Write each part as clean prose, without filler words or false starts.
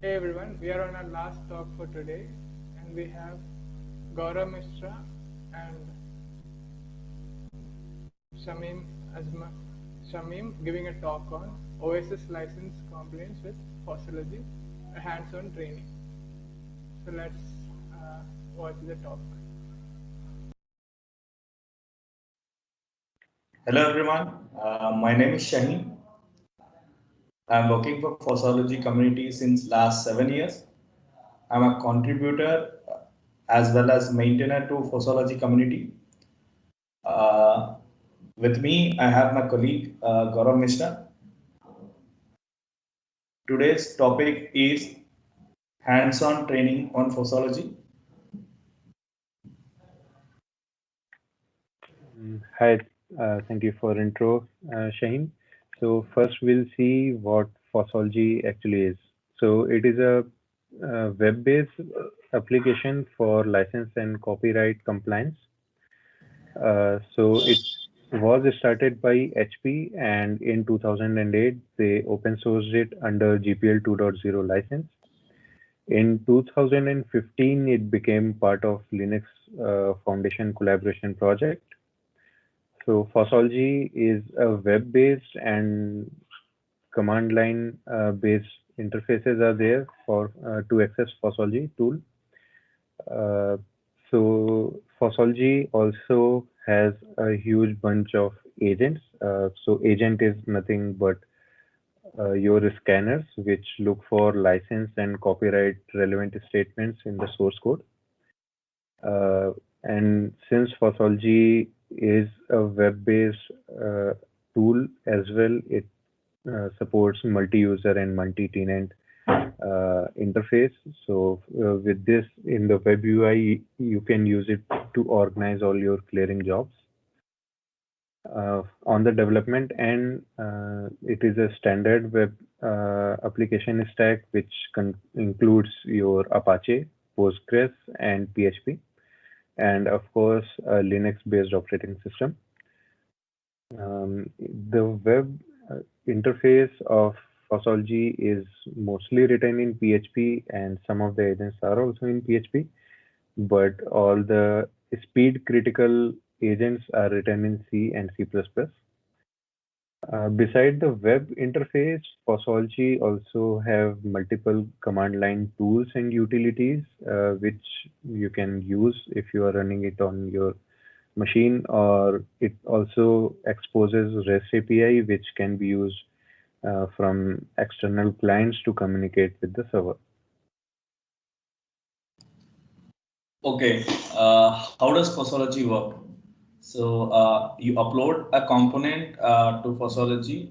Hey everyone, we are on our last talk for today, and we have Gaurav Mishra and Shamim Azma, Shamim giving a talk on OSS license compliance with Fossology, a hands-on training. So let's watch the talk. Hello everyone, my name is Shaheen. I'm working for Fossology community since last 7 years. I'm a contributor as well as maintainer to Fossology community. Uh, with me, I have my colleague Gaurav Mishra. Today's topic is hands-on training on Fossology. Hi, thank you for intro, Shaheen. So first we'll see what Fossology actually is. So it is a web-based application for license and copyright compliance. So it was started by HP, and in 2008 they open sourced it under GPL 2.0 license. In 2015 it became part of Linux Foundation collaboration project. So Fossology is a web-based and command line based interfaces are there for to access Fossology tool. Uh, so Fossology also has a huge bunch of agents. So agent is nothing but your scanners which look for license and copyright relevant statements in the source code. Uh, and since Fossology is a web-based tool as well, it supports multi-user and multi-tenant interface. So with this in the web UI, you can use it to organize all your clearing jobs. On the development end, it is a standard web application stack which includes your Apache, Postgres, and PHP, and of course a Linux-based operating system. The web interface of Fossology is mostly written in PHP, and some of the agents are also in PHP, but all the speed critical agents are written in C and C++. Beside the web interface, Fossology also have multiple command line tools and utilities which you can use if you are running it on your machine, or it also exposes REST API which can be used from external clients to communicate with the server. Okay, how does Fossology work? So you upload a component to Fossology,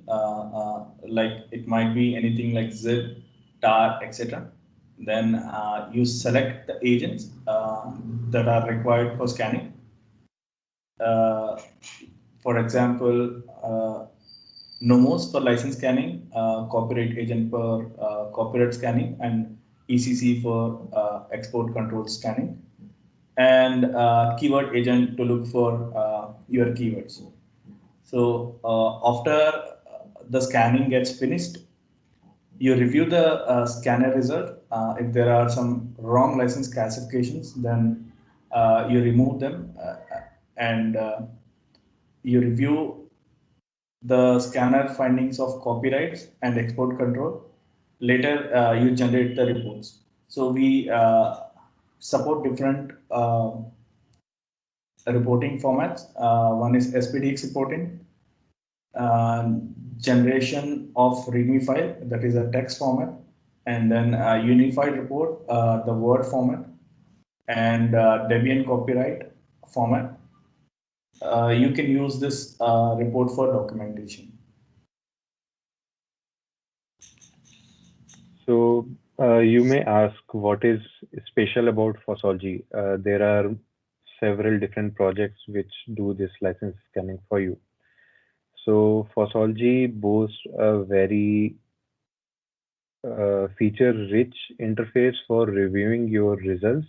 like it might be anything like zip, tar, etc. Then you select the agents that are required for scanning. Uh, for example, Nomos for license scanning, copyright agent for copyright scanning, and ECC for export control scanning, and keyword agent to look for your keywords. So after the scanning gets finished, you review the scanner result. If there are some wrong license classifications, then you remove them and you review the scanner findings of copyrights and export control. Later, you generate the reports. So we support different reporting formats. One is SPDX reporting, uh, generation of README file, that is a text format, and then unified report, the Word format, and Debian copyright format. You can use this report for documentation. So you may ask what is special about Fossology. There are several different projects which do this license scanning for you. So Fossology boasts a very feature-rich interface for reviewing your results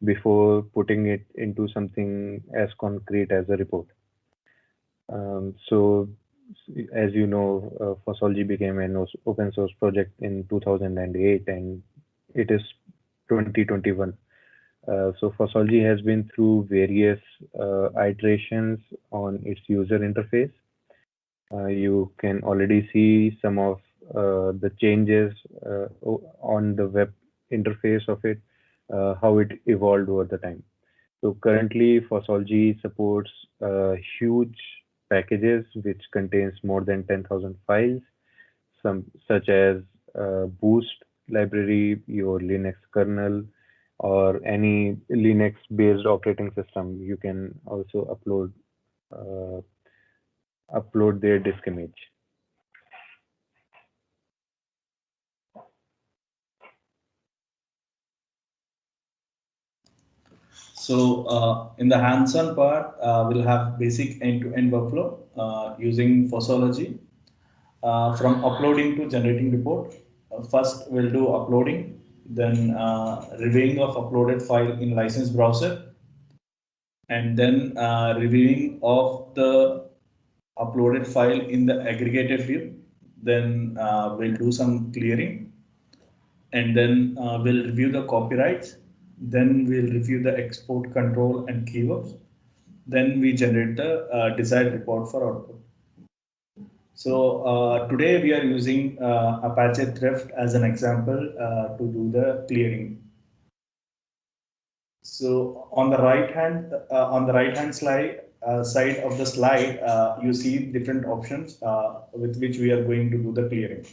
before putting it into something as concrete as a report. So, as you know, Fossology became an open source project in 2008, and it is 2021. So Fossology has been through various iterations on its user interface. You can already see some of the changes on the web interface of it, how it evolved over the time. So currently, Fossology supports huge packages which contains more than 10,000 files, some such as Boost library, your Linux kernel, or any Linux-based operating system. You can also uh, upload their disk image. So in the hands-on part, we'll have basic end-to-end workflow using Fossology from uploading to generating report. First, we'll do uploading, then reviewing of uploaded file in license browser, and then reviewing of the uploaded file in the aggregated view. Then we'll do some clearing, and then we'll review the copyrights. Then we'll review the export control and keywords. Then we generate the desired report for output. So today we are using Apache Thrift as an example to do the clearing. So on the right hand side of the slide, you see different options with which we are going to do the clearing.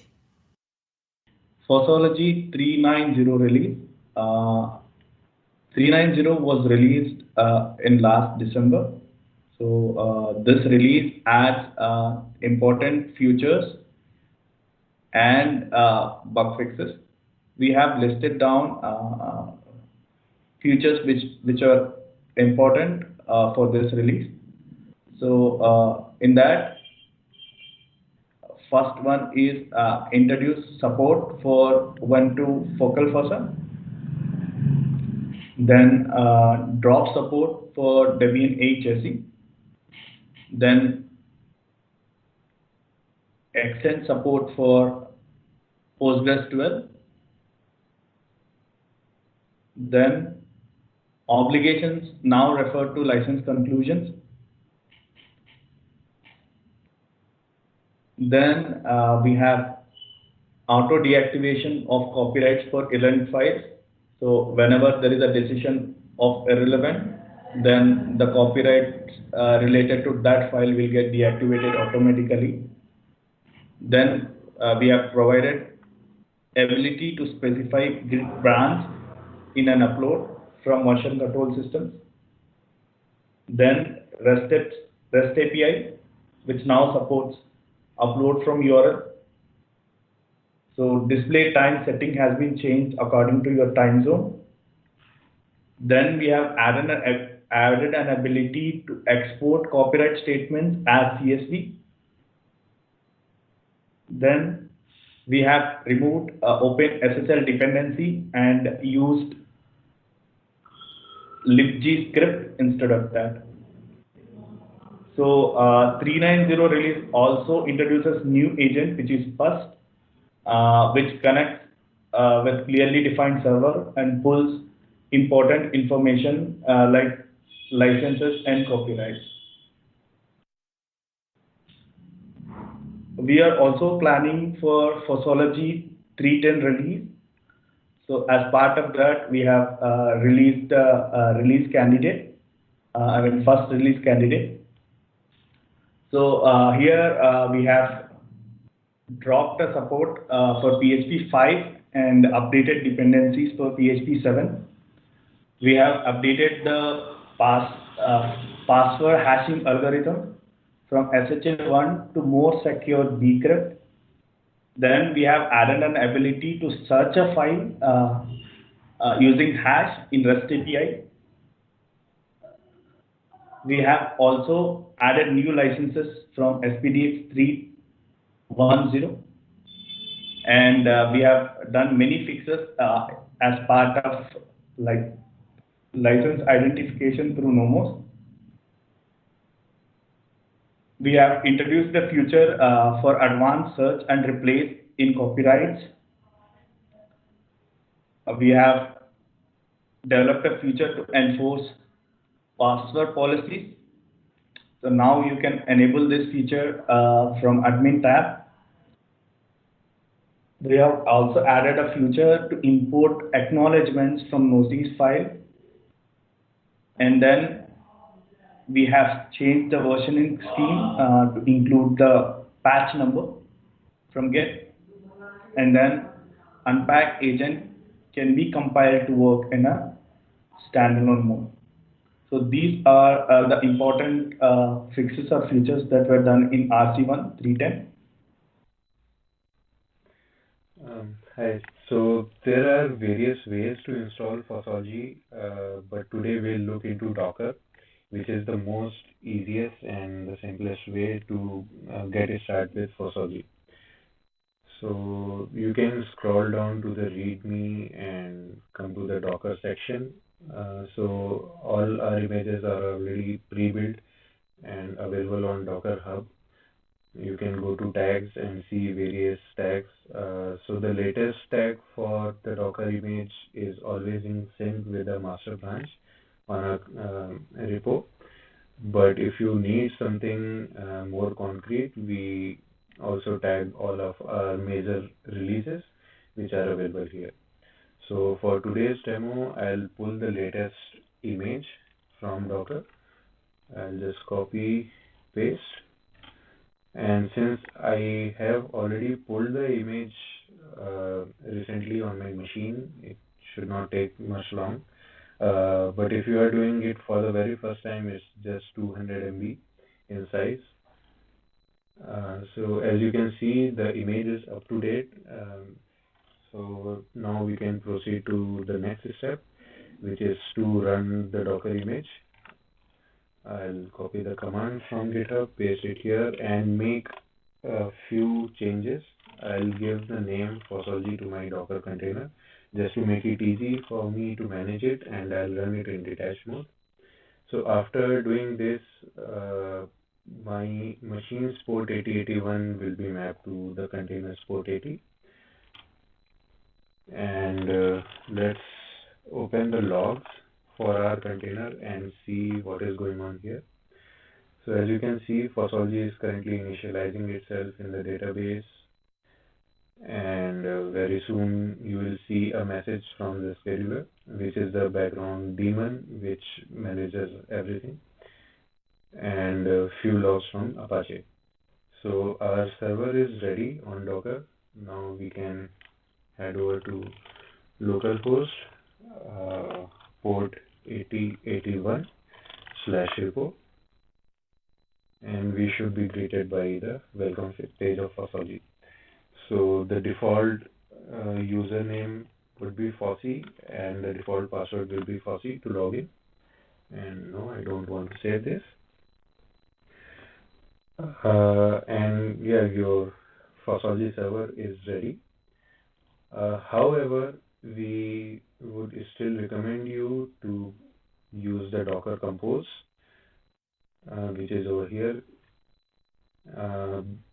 Fossology 3.90 release. 3.90 was released in last December. So this release adds important features and bug fixes. We have listed down features which are important for this release. So in that, first one is introduce support for Ubuntu Focal Fossa. Then drop support for Debian 8 chassis. Then extend support for PostgreSQL. Then obligations now refer to license conclusions. Then we have auto deactivation of copyrights for irrelevant files. So whenever there is a decision of irrelevant, then the copyright related to that file will get deactivated automatically. Then we have provided ability to specify grid branch in an upload from version control systems. Then REST API, which now supports upload from URL. So display time setting has been changed according to your time zone. Then we have added an ability to export copyright statements as CSV. Then we have removed OpenSSL dependency and used libg script instead of that. So 3.90 release also introduces new agent, which is Pust, which connects with clearly defined server and pulls important information like licenses and copyrights. We are also planning for Fossology 3.10 release. So as part of that, we have released a release candidate, first release candidate. So here we have dropped the support for PHP 5 and updated dependencies for PHP 7. We have updated the password hashing algorithm from SSL1 to more secure bcrypt. Then we have added an ability to search a file using hash in REST API. We have also added new licenses from SPDX 3.10, and we have done many fixes as part of like license identification through Nomos. We have introduced the feature for advanced search and replace in copyrights. we have developed a feature to enforce password policies. So now you can enable this feature from admin tab. We have also added a feature to import acknowledgements from notice file, and then we have changed the versioning scheme to include the patch number from Git, and then unpack agent can be compiled to work in a standalone mode. So these are the important fixes or features that were done in RC1 3.10. Hi. So there are various ways to install Fossology, but today we'll look into Docker, which is the most easiest and the simplest way to get started with Fossology. So you can scroll down to the README and come to the Docker section. So all our images are already pre-built and available on Docker Hub. You can go to tags and see various tags. So the latest tag for the Docker image is always in sync with the master branch on a repo. But if you need something more concrete, we also tag all of our major releases which are available here. So for today's demo, I'll pull the latest image from Docker. I'll just copy, paste. And since I have already pulled the image recently on my machine, it should not take much long. But if you are doing it for the very first time, it's just 200 MB in size. So as you can see, the image is up to date. So now we can proceed to the next step, which is to run the Docker image. I'll copy the command from GitHub, paste it here, and make a few changes. I'll give the name Fossology to my Docker container just to make it easy for me to manage it, and I'll run it in detached mode. So after doing this, my machine's port 8081 will be mapped to the container's port 80. And let's open the logs for our container and see what is going on here. So as you can see, Fossology is currently initializing itself in the database, and very soon you will see a message from the scheduler, which is the background daemon which manages everything, and a few logs from Apache. So our server is ready on Docker. Now we can head over to localhost port 8081/repo, and we should be greeted by the welcome page of Fossology. So the default username would be Fossy, and the default password will be Fossy to log in. And no, I don't want to save this. And yeah, your Fossology server is ready. However, we would still recommend you to use the Docker Compose, which is over here.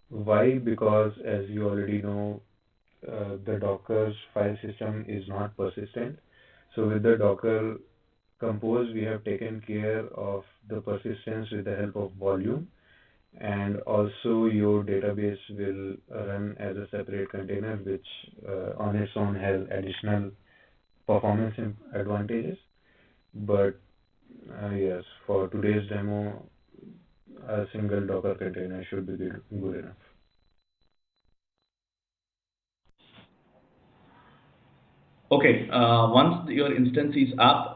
Why? Because as you already know, the Docker's file system is not persistent. So with the Docker Compose, we have taken care of the persistence with the help of volume, and also your database will run as a separate container, which on its own has additional performance advantages. But yes, for today's demo, a single Docker container should be good enough. Okay, once your instance is up,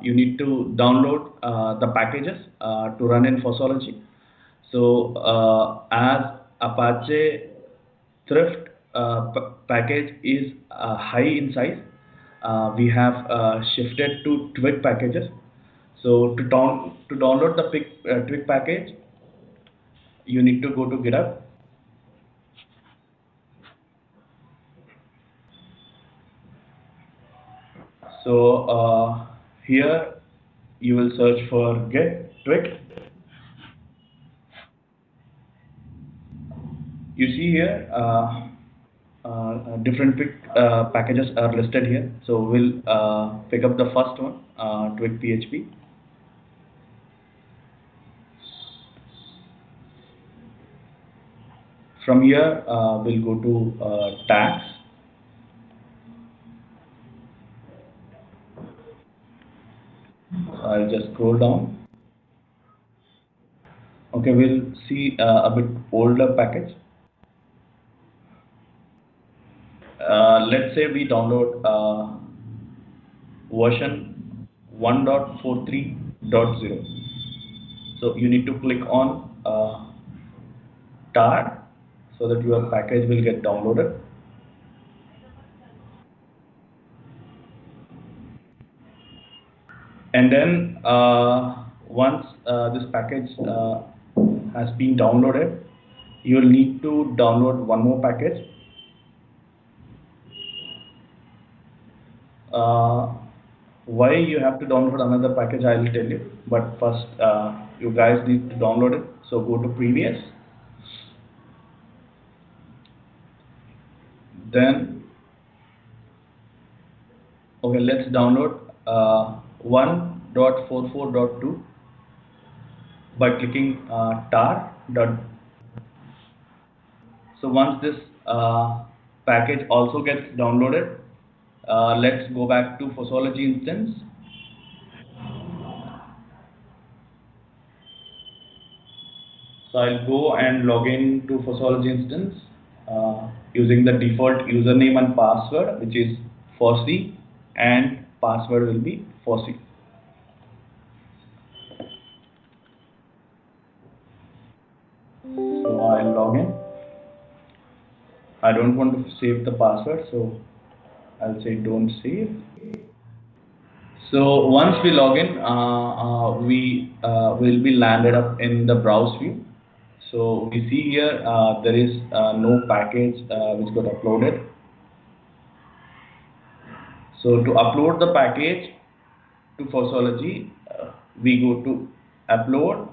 you need to download the packages to run in Fossology. So as Apache Thrift package is high in size, we have shifted to Twig packages. So to download the Twig package, you need to go to GitHub. So here you will search for Git Twig. You see here different packages are listed here. So we'll pick up the first one, Twig PHP. From here, we'll go to tags. I'll just scroll down. Okay, we'll see a bit older package. Let's say we download version 1.43.0. So you need to click on tar so that your package will get downloaded. And then once this package has been downloaded, you will need to download one more package. Why you have to download another package, I will tell you. But first, you guys need to download it. So go to previous. Then, okay, let's download 1.44.2 by clicking tar. So once this package also gets downloaded, let's go back to Fossology instance. So I'll go and log in to Fossology instance using the default username and password, which is Fossy, and password will be Fossy. So I'll log in. I don't want to save the password, so I'll say don't save. So once we log in, we will be landed up in the browse view. So we see here there is no package which got uploaded. So to upload the package to Fossology, we go to upload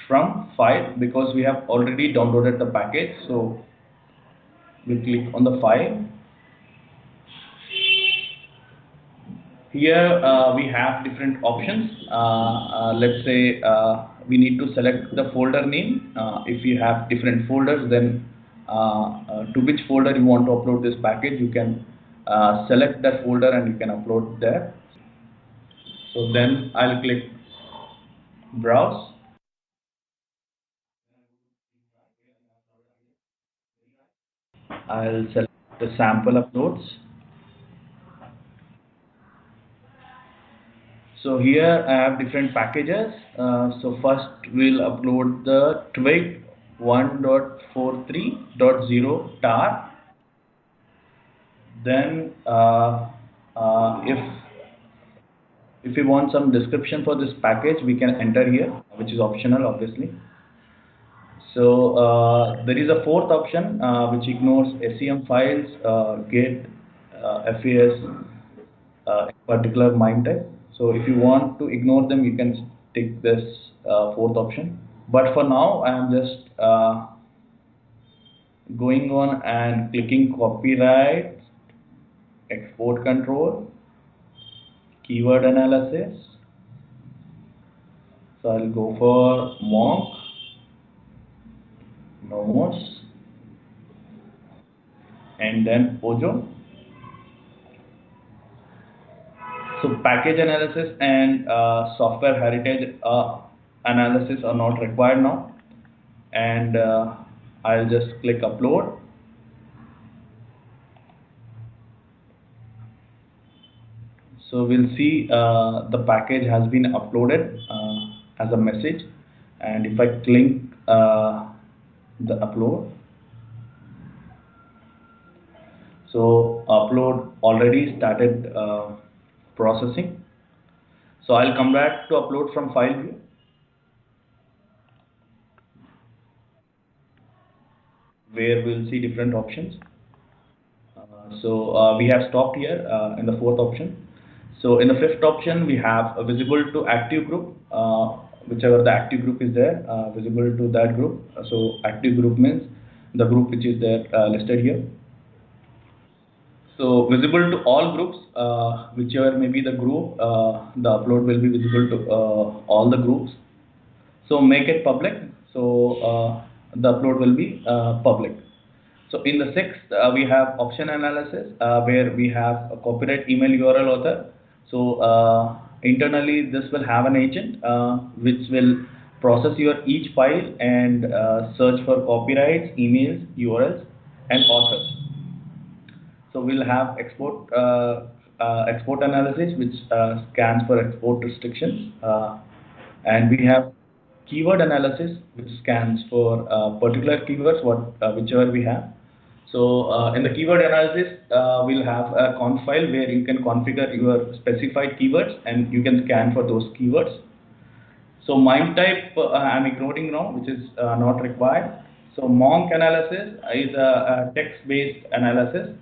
from file, because we have already downloaded the package. So we click on the file. Here we have different options. Let's say we need to select the folder name. If you have different folders, then to which folder you want to upload this package, you can select that folder and you can upload there. So then I'll click browse. I'll select the sample uploads. So here I have different packages. So first we'll upload the Twig 1.43.0 tar. Then if you want some description for this package, we can enter here, which is optional, obviously. So there is a fourth option which ignores SCM files, Git, FAS, particular MIME type. So if you want to ignore them, you can take this fourth option. But for now, I am just going on and clicking copyright, export control, keyword analysis. So I'll go for Monk, Nomos, and then Ojo. So package analysis and software heritage analysis are not required now. And I'll just click upload. So we'll see the package has been uploaded as a message. And if I click the upload, so upload already started processing. So I'll come back to upload from file view. Where we'll see different options. So we have stopped here in the fourth option. So in the fifth option, we have a visible to active group, whichever the active group is there, visible to that group. So active group means the group which is there listed here. So visible to all groups, whichever may be the group, the upload will be visible to all the groups. So make it public. So the upload will be public. So in the sixth, we have option analysis, where we have a copyright email URL author. So internally, this will have an agent which will process your each file and search for copyrights, emails, URLs, and authors. So we'll have export analysis, which scans for export restrictions, and we have keyword analysis, which scans for particular keywords, whichever we have. So in the keyword analysis, we'll have a conf file where you can configure your specified keywords and you can scan for those keywords. So MIME type I'm ignoring now, which is not required. So Monk analysis is a text-based analysis.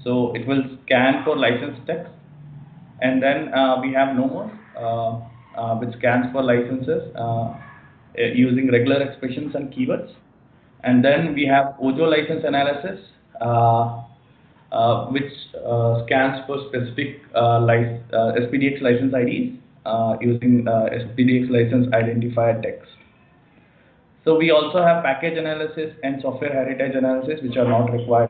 So it will scan for licensed text. And then we have Nomos, which scans for licenses using regular expressions and keywords. And then we have Ojo license analysis, which scans for specific SPDX license IDs using SPDX license identifier text. So we also have package analysis and software heritage analysis, which are not required.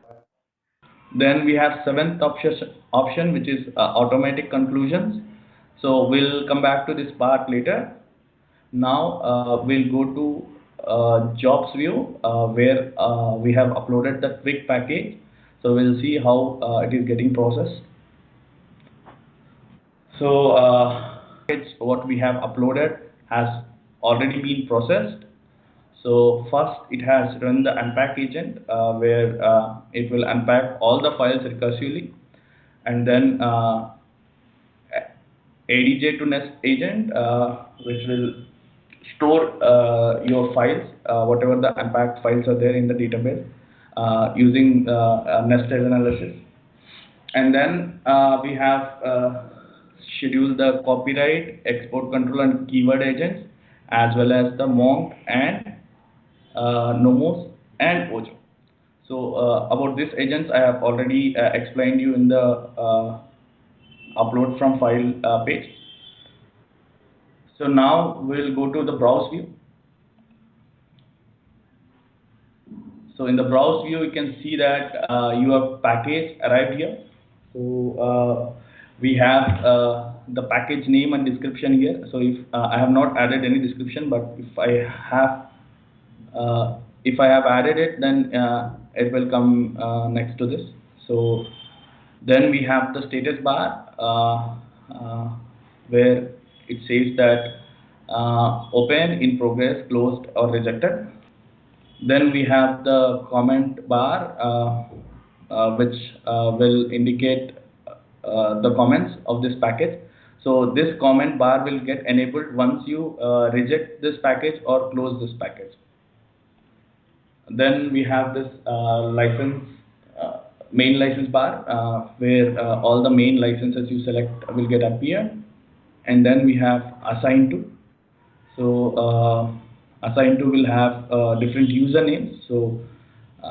Then we have seventh option, which is automatic conclusions. So we'll come back to this part later. Now we'll go to jobs view, where we have uploaded the Twig package. So we'll see how it is getting processed. So what we have uploaded has already been processed. So first it has run the unpack agent, where it will unpack all the files recursively, and then ADJ to Nest agent, which will store your files, whatever the unpacked files are there in the database, using nested analysis. And then we have scheduled the copyright, export control, and keyword agents, as well as the Monk and Nomos and Ojo. So about these agents, I have already explained you in the upload from file page. So now we'll go to the browse view. So in the browse view, you can see that your package arrived here. So we have the package name and description here. So if I have not added any description, but if I have added it, then it will come next to this. So then we have the status bar, where it says that open, in progress, closed, or rejected. Then we have the comment bar, which will indicate the comments of this package. So this comment bar will get enabled once you reject this package or close this package. Then we have this main license bar, where all the main licenses you select will get appear. And then we have assign to. So assign to will have different usernames. So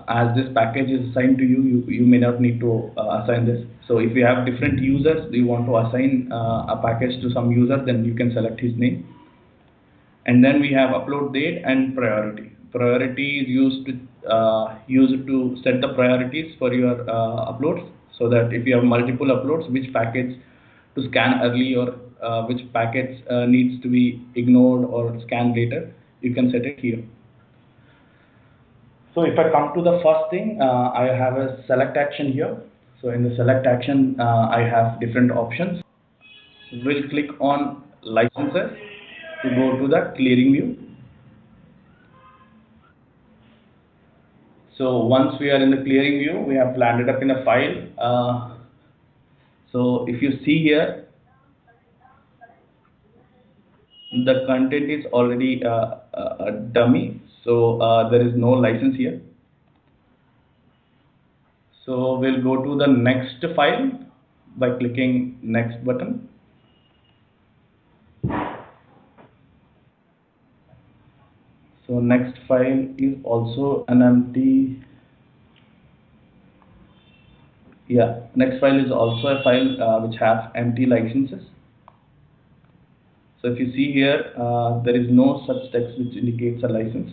as this package is assigned to you, you may not need to assign this. So if you have different users, you want to assign a package to some user, then you can select his name. And then we have upload date and priority. Priority is used to set the priorities for your uploads, so that if you have multiple uploads, which package to scan early, or which package needs to be ignored or scanned later, you can set it here. So if I come to the first thing, I have a select action here. So in the select action, I have different options. We'll click on licenses to go to the clearing view. So once we are in the clearing view, we have landed up in a file. So if you see here, the content is already a dummy, so there is no license here. So we'll go to the next file by clicking next button. So next file is also an empty Yeah, next file is also a file which has empty licenses. So if you see here, there is no such text which indicates a license.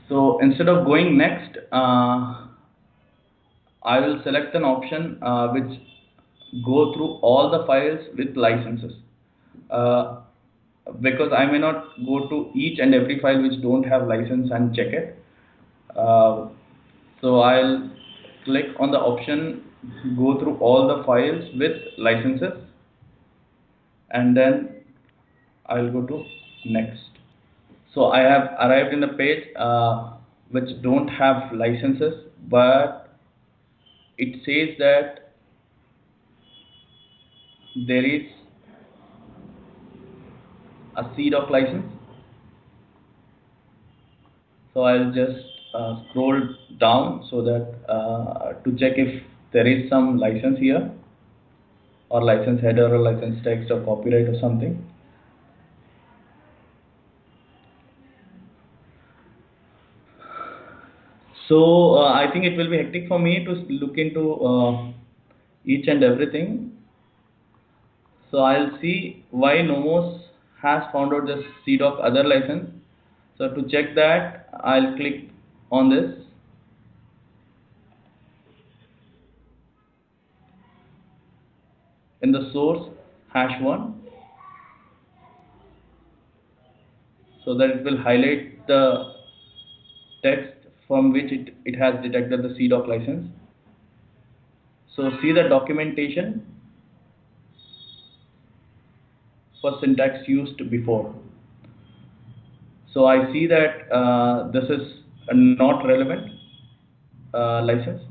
So instead of going next, I will select an option which go through all the files with licenses. Uh, because I may not go to each and every file which don't have license and check it. So I'll click on the option go through all the files with licenses, and then I'll go to next. So I have arrived in a page which don't have licenses, but it says that there is a CDOC license. So I'll just scroll down so that to check if there is some license here, or license header or license text or copyright or something. So I think it will be hectic for me to look into each and everything. So I'll see why Nomos has found out this CDOC other license. So to check that, I'll click on this. In the source #1, so that it will highlight the text from which it has detected the CDOC license. So see the documentation for syntax used before. So I see that this is a not relevant license.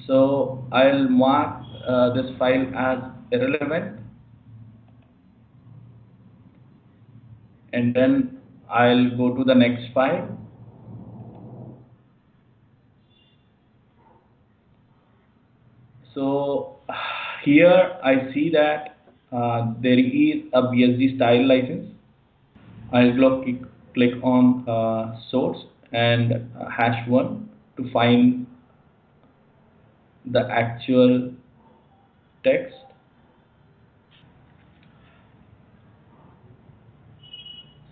So I'll mark this file as irrelevant, and then I'll go to the next file. So here I see that there is a BSD style license. I'll click on source and #1 to find the actual text.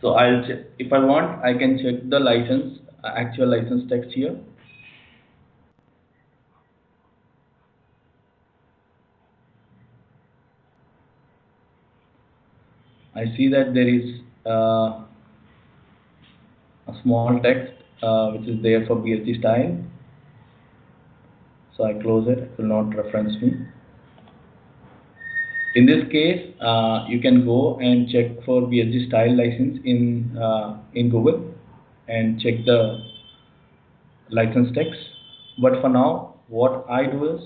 So I'll check, if I want, I can check the license, actual license text here. I see that there is a small text which is there for BSD style. So I close it, it will not reference me. In this case, you can go and check for BSD style license in Google and check the license text. But for now, what I do is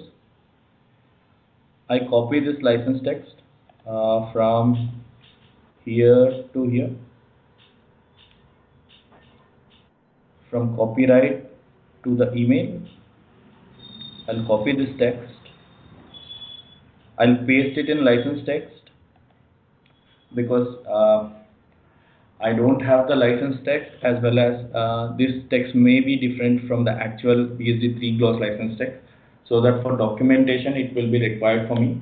I copy this license text from here to here, from copyright to the email. I'll copy this text. I'll paste it in license text because I don't have the license text, as well as this text may be different from the actual BSD3 gloss license text, so that for documentation it will be required for me.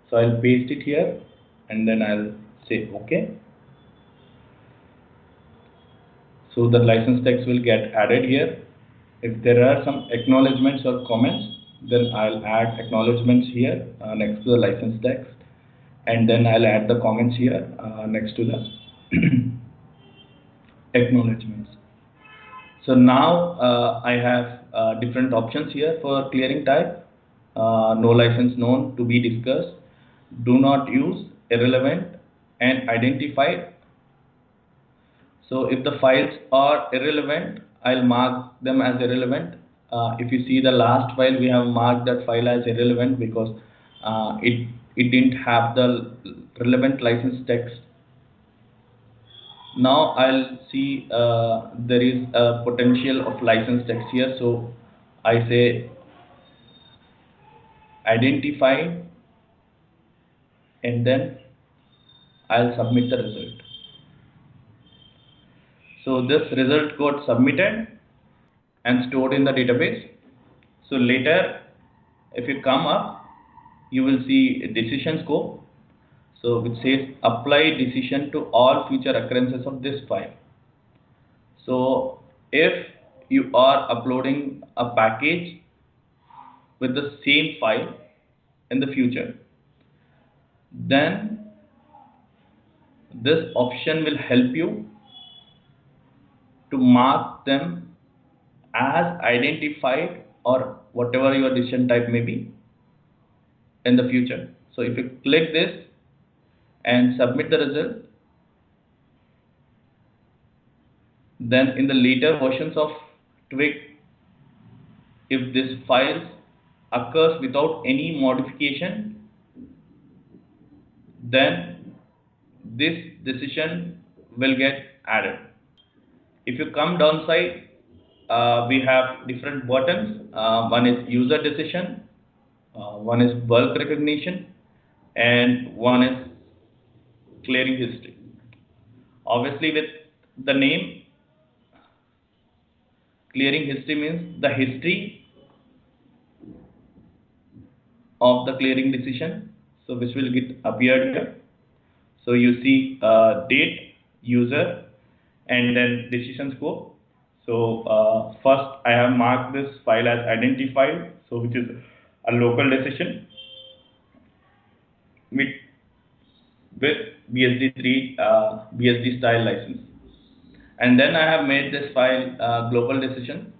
So I'll paste it here and then I'll say OK. So the license text will get added here. If there are some acknowledgements or comments, then I'll add acknowledgements here next to the license text, and then I'll add the comments here next to the acknowledgements. So now I have different options here for clearing type. No license known, to be discussed, do not use, irrelevant, and identified. So if the files are irrelevant, I'll mark them as irrelevant. If you see the last file, we have marked that file as irrelevant because it didn't have the relevant license text. Now I'll see there is a potential of license text here, so I say identify, and then I'll submit the result. So this result got submitted and stored in the database. So later, if you come up, you will see a decision scope. So which says apply decision to all future occurrences of this file. So if you are uploading a package with the same file in the future, then this option will help you to mark them as identified or whatever your decision type may be in the future. So if you click this and submit the result, then in the later versions of Twig, if this file occurs without any modification, then this decision will get added. If you come downside, we have different buttons. One is user decision, one is bulk recognition, and one is clearing history. Obviously, with the name, clearing history means the history of the clearing decision, so which will get appeared here. So you see date, user, and then decision scope. So first I have marked this file as identified, so which is a local decision with BSD3 BSD style license, and then I have made this file global decision.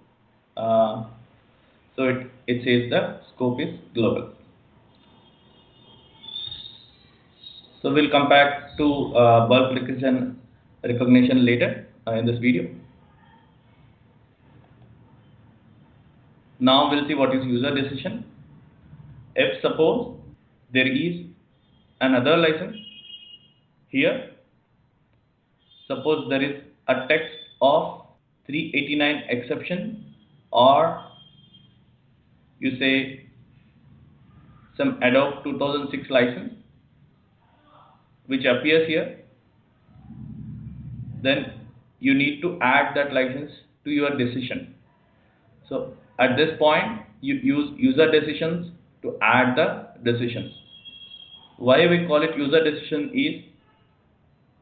So it says the scope is global. So we'll come back to bulk recognition later in this video. Now we'll see what is user decision. If suppose there is another license here, suppose there is a text of 389 exception, or you say some Adobe 2006 license which appears here, then you need to add that license to your decision. So at this point you use user decisions to add the decisions. Why we call it user decision is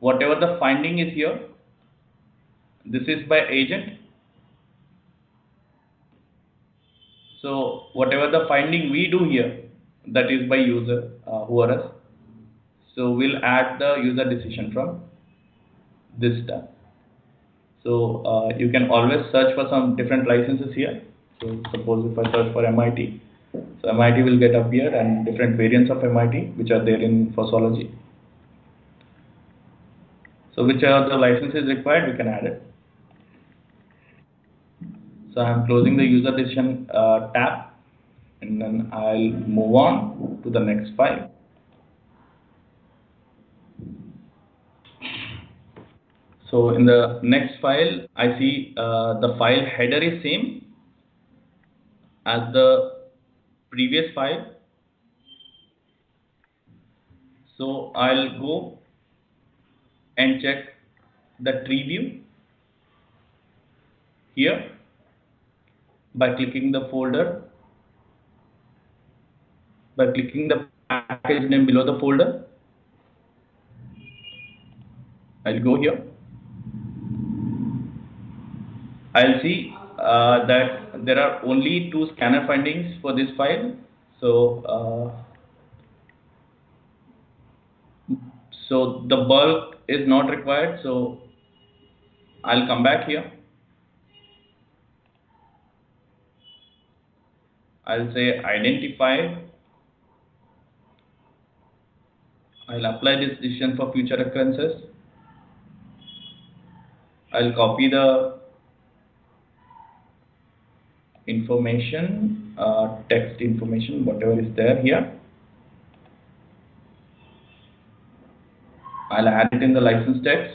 whatever the finding is here, this is by agent. So whatever the finding we do here, that is by user who are us. So we'll add the user decision from this tab. So you can always search for some different licenses here. So suppose if I search for MIT, so MIT will get appear, and different variants of MIT which are there in Fossology. So whichever the license is required, we can add it. So I'm closing the user decision tab, and then I'll move on to the next file. So in the next file, I see the file header is same as the previous file. So I'll go and check the tree view here by clicking the folder, by clicking the package name below the folder. I'll go here. I'll see that there are only 2 scanner findings for this file. So so the bulk is not required. So I'll come back here. I'll say identify. I'll apply this decision for future occurrences. I'll copy the information, text information, whatever is there here. I'll add it in the license text.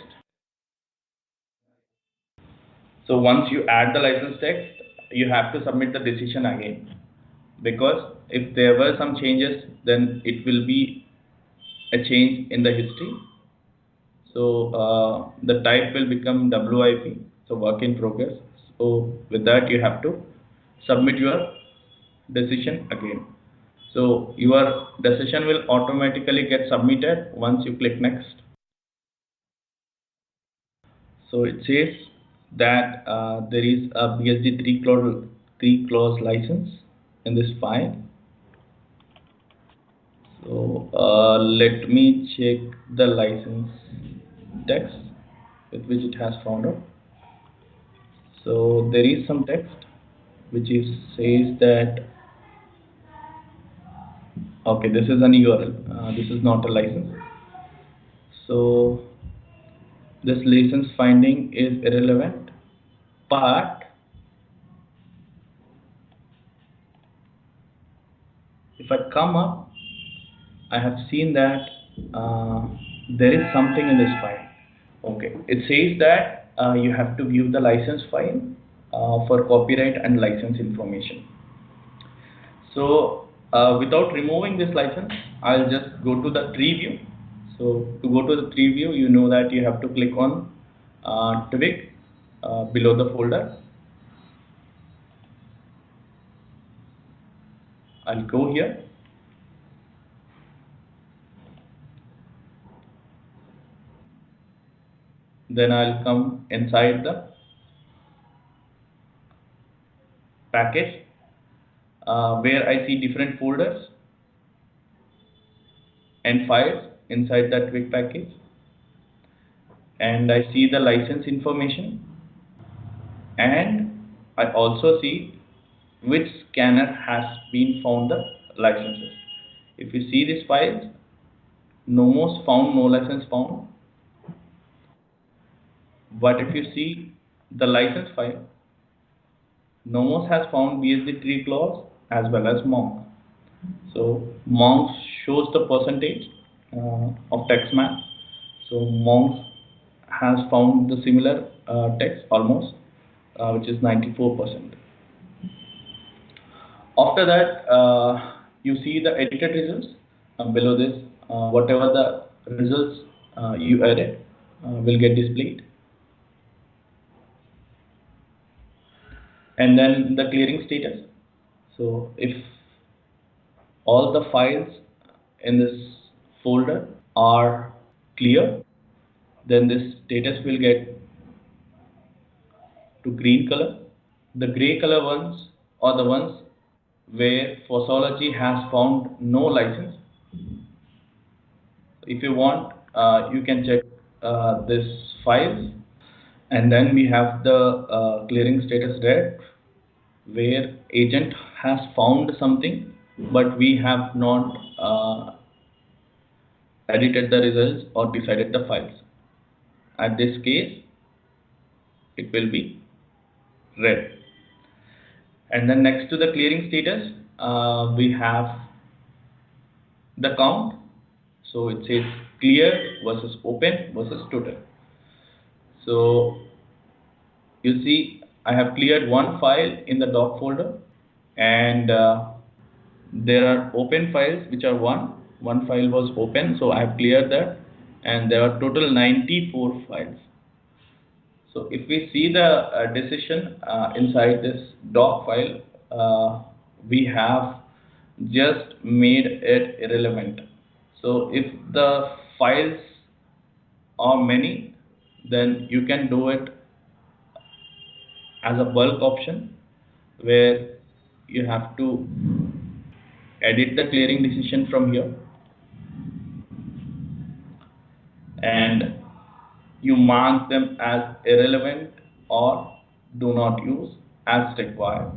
So once you add the license text, you have to submit the decision again, because if there were some changes, then it will be a change in the history. So the type will become WIP, so work in progress. So with that, you have to submit your decision again. So your decision will automatically get submitted once you click next. So it says that there is a BSD 3 clause license in this file. So let me check the license text with which it has found out. So there is some text which is says that okay, this is an URL. This is not a license. So this license finding is irrelevant, but if I come up, I have seen that there is something in this file. Okay, it says that you have to view the license file for copyright and license information. So without removing this license, I'll just go to the tree view. So to go to the tree view, you know that you have to click on Twig below the folder. I'll go here. Then I'll come inside the package where I see different folders and files inside that Twig package, and I see the license information, and I also see which scanner has been found the licenses. If you see these files, Nomos found no license found, but if you see the license file, Nomos has found BSD 3 clause as well as Monk. So Monk shows the percentage of text map. So Monk has found the similar text almost, which is 94%. After that, you see the edited results below this. Whatever the results you edit will get displayed. And then the clearing status. So if all the files in this folder are clear, then this status will get to green color. The gray color ones are the ones where Fossology has found no license. If you want, you can check this files. And then we have the clearing status red, where agent has found something, but we have not edited the results or decided the files. At this case, it will be red. And then next to the clearing status, we have the count. So it says clear versus open versus total. So you see, I have cleared one file in the doc folder, and there are open files which are one file was open, so I have cleared that, and there are total 94 files. So if we see the decision inside this doc file, we have just made it irrelevant. So if the files are many, then you can do it as a bulk option, where you have to edit the clearing decision from here, and you mark them as irrelevant or do not use as required.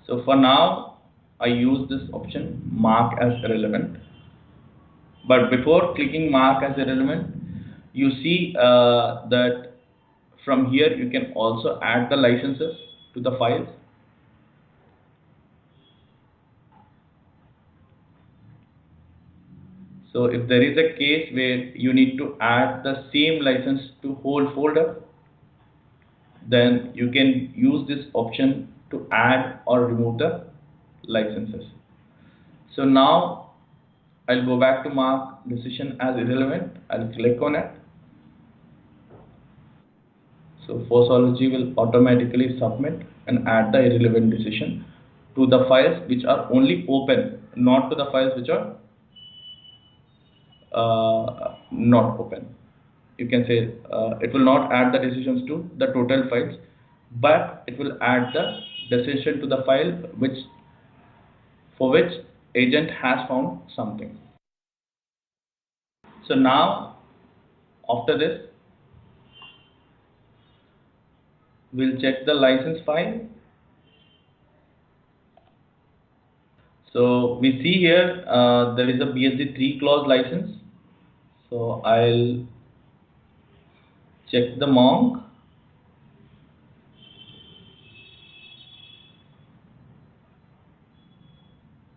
So for now, I use this option, mark as irrelevant. But before clicking mark as irrelevant, you see that from here you can also add the licenses to the files. So if there is a case where you need to add the same license to whole folder, then you can use this option to add or remove the licenses. So now I'll go back to mark decision as irrelevant. I'll click on it, So Fossology will automatically submit and add the irrelevant decision to the files which are only open, not to the files which are not open. You can say it will not add the decisions to the total files, but it will add the decision to the file for which agent has found something. So now after this, we'll check the license file. So we see here there is a BSD3 clause license. So I'll check the Monk.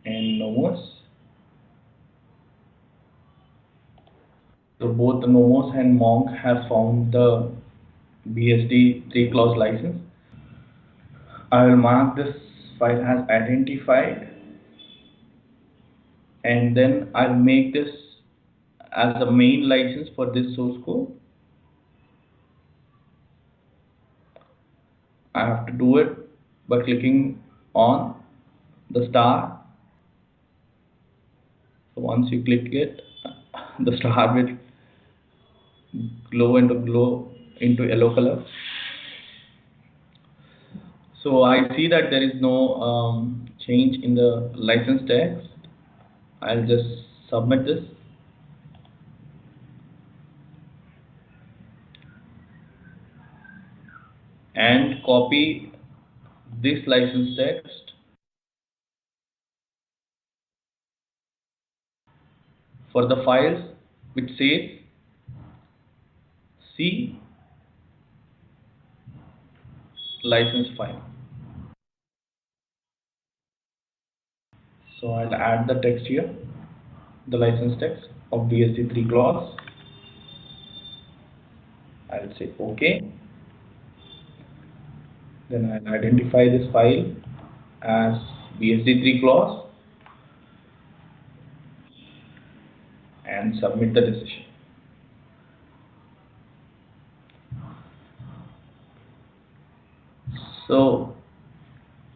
And Nomos. So both Nomos and Monk have found the BSD3 clause license. I will mark this file as identified, and then I'll make this as the main license for this source code. I have to do it by clicking on the star. So once you click it, the star will glow into yellow color. So I see that there is no change in the license text. I'll just submit this. And copy this license text for the files which says C license file. So I'll add the text here, the license text of BSD3 clause. I'll say OK. Then I'll identify this file as BSD3 clause and submit the decision. So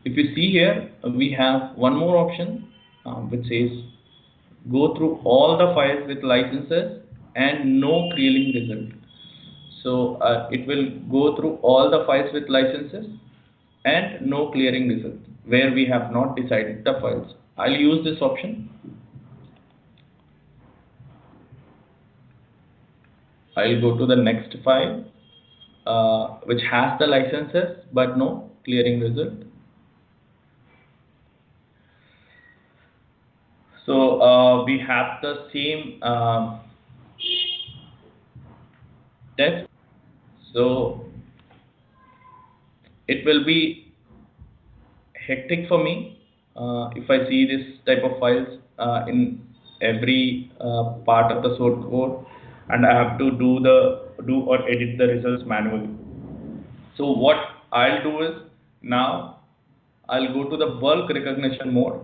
if you see here, we have one more option which says go through all the files with licenses and no clearing result. So it will go through all the files with licenses and no clearing result where we have not decided the files. I'll use this option. I'll go to the next file which has the licenses but no clearing result. So we have the same text. So it will be hectic for me if I see this type of files in every part of the source code, and I have to do or edit the results manually. So what I'll do is now I'll go to the bulk recognition mode.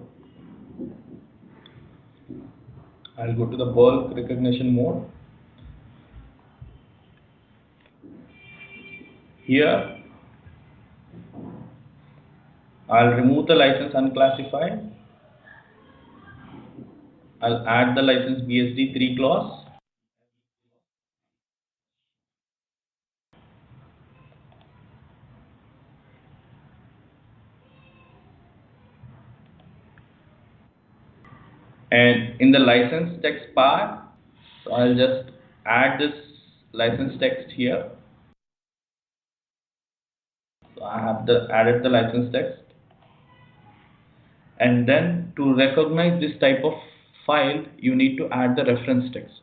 I'll go to the bulk recognition mode. Here I'll remove the license unclassified. I'll add the license BSD3 clause. And in the license text part, so I'll just add this license text here. So I have added the license text. And then to recognize this type of file, you need to add the reference text.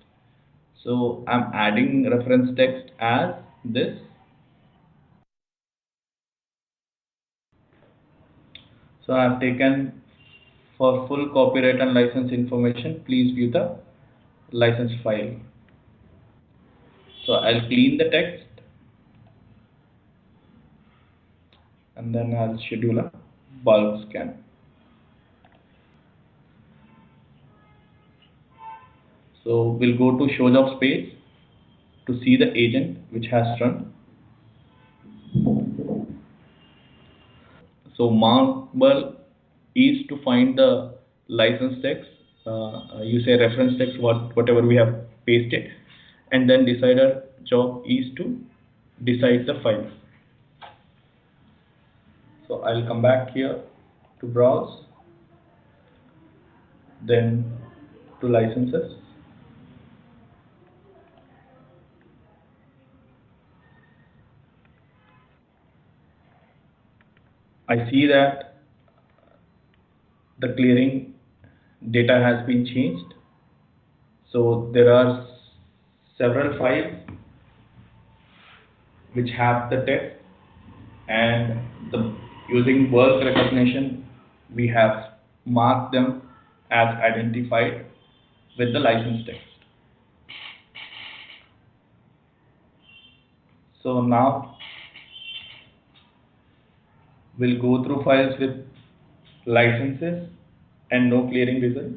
So I'm adding reference text as this. So I have taken for full copyright and license information, please view the license file. So I'll clean the text and then I'll schedule a bulk scan. So we'll go to show jobs page to see the agent which has run. So marble is to find the license text. You say reference text, whatever we have pasted, and then decider job is to decide the file. So I'll come back here to browse, then to licenses. I see that the clearing data has been changed. So there are several files which have the text, and using bulk recognition, we have marked them as identified with the license text. So now we'll go through files with licenses and no clearing result.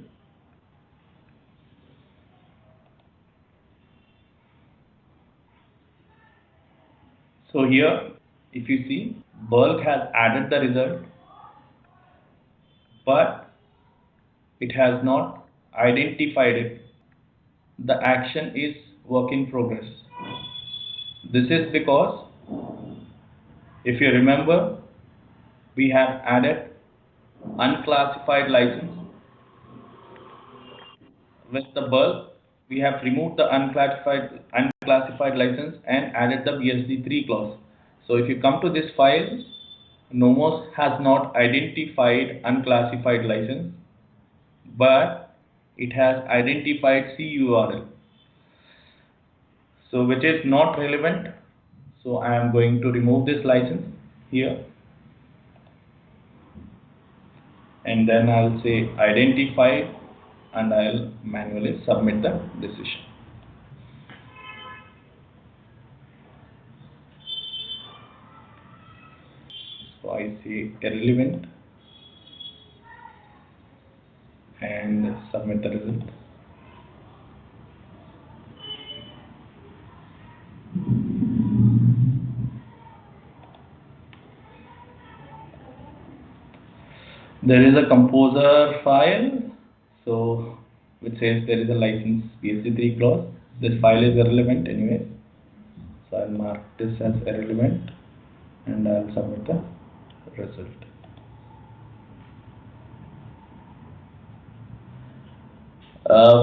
So here, if you see, bulk has added the result, but it has not identified it. The action is work in progress. This is because, if you remember, we have added unclassified license. With the bulk, we have removed the unclassified license and added the BSD3 clause. So if you come to this file, Nomos has not identified unclassified license, but it has identified CURL. So which is not relevant. So I am going to remove this license here. And then I'll say identify, and I'll manually submit the decision. So I say irrelevant and submit the result. There is a composer file, so which says there is a license BSD3 clause. This file is irrelevant anyway, so I'll mark this as irrelevant and I'll submit the result.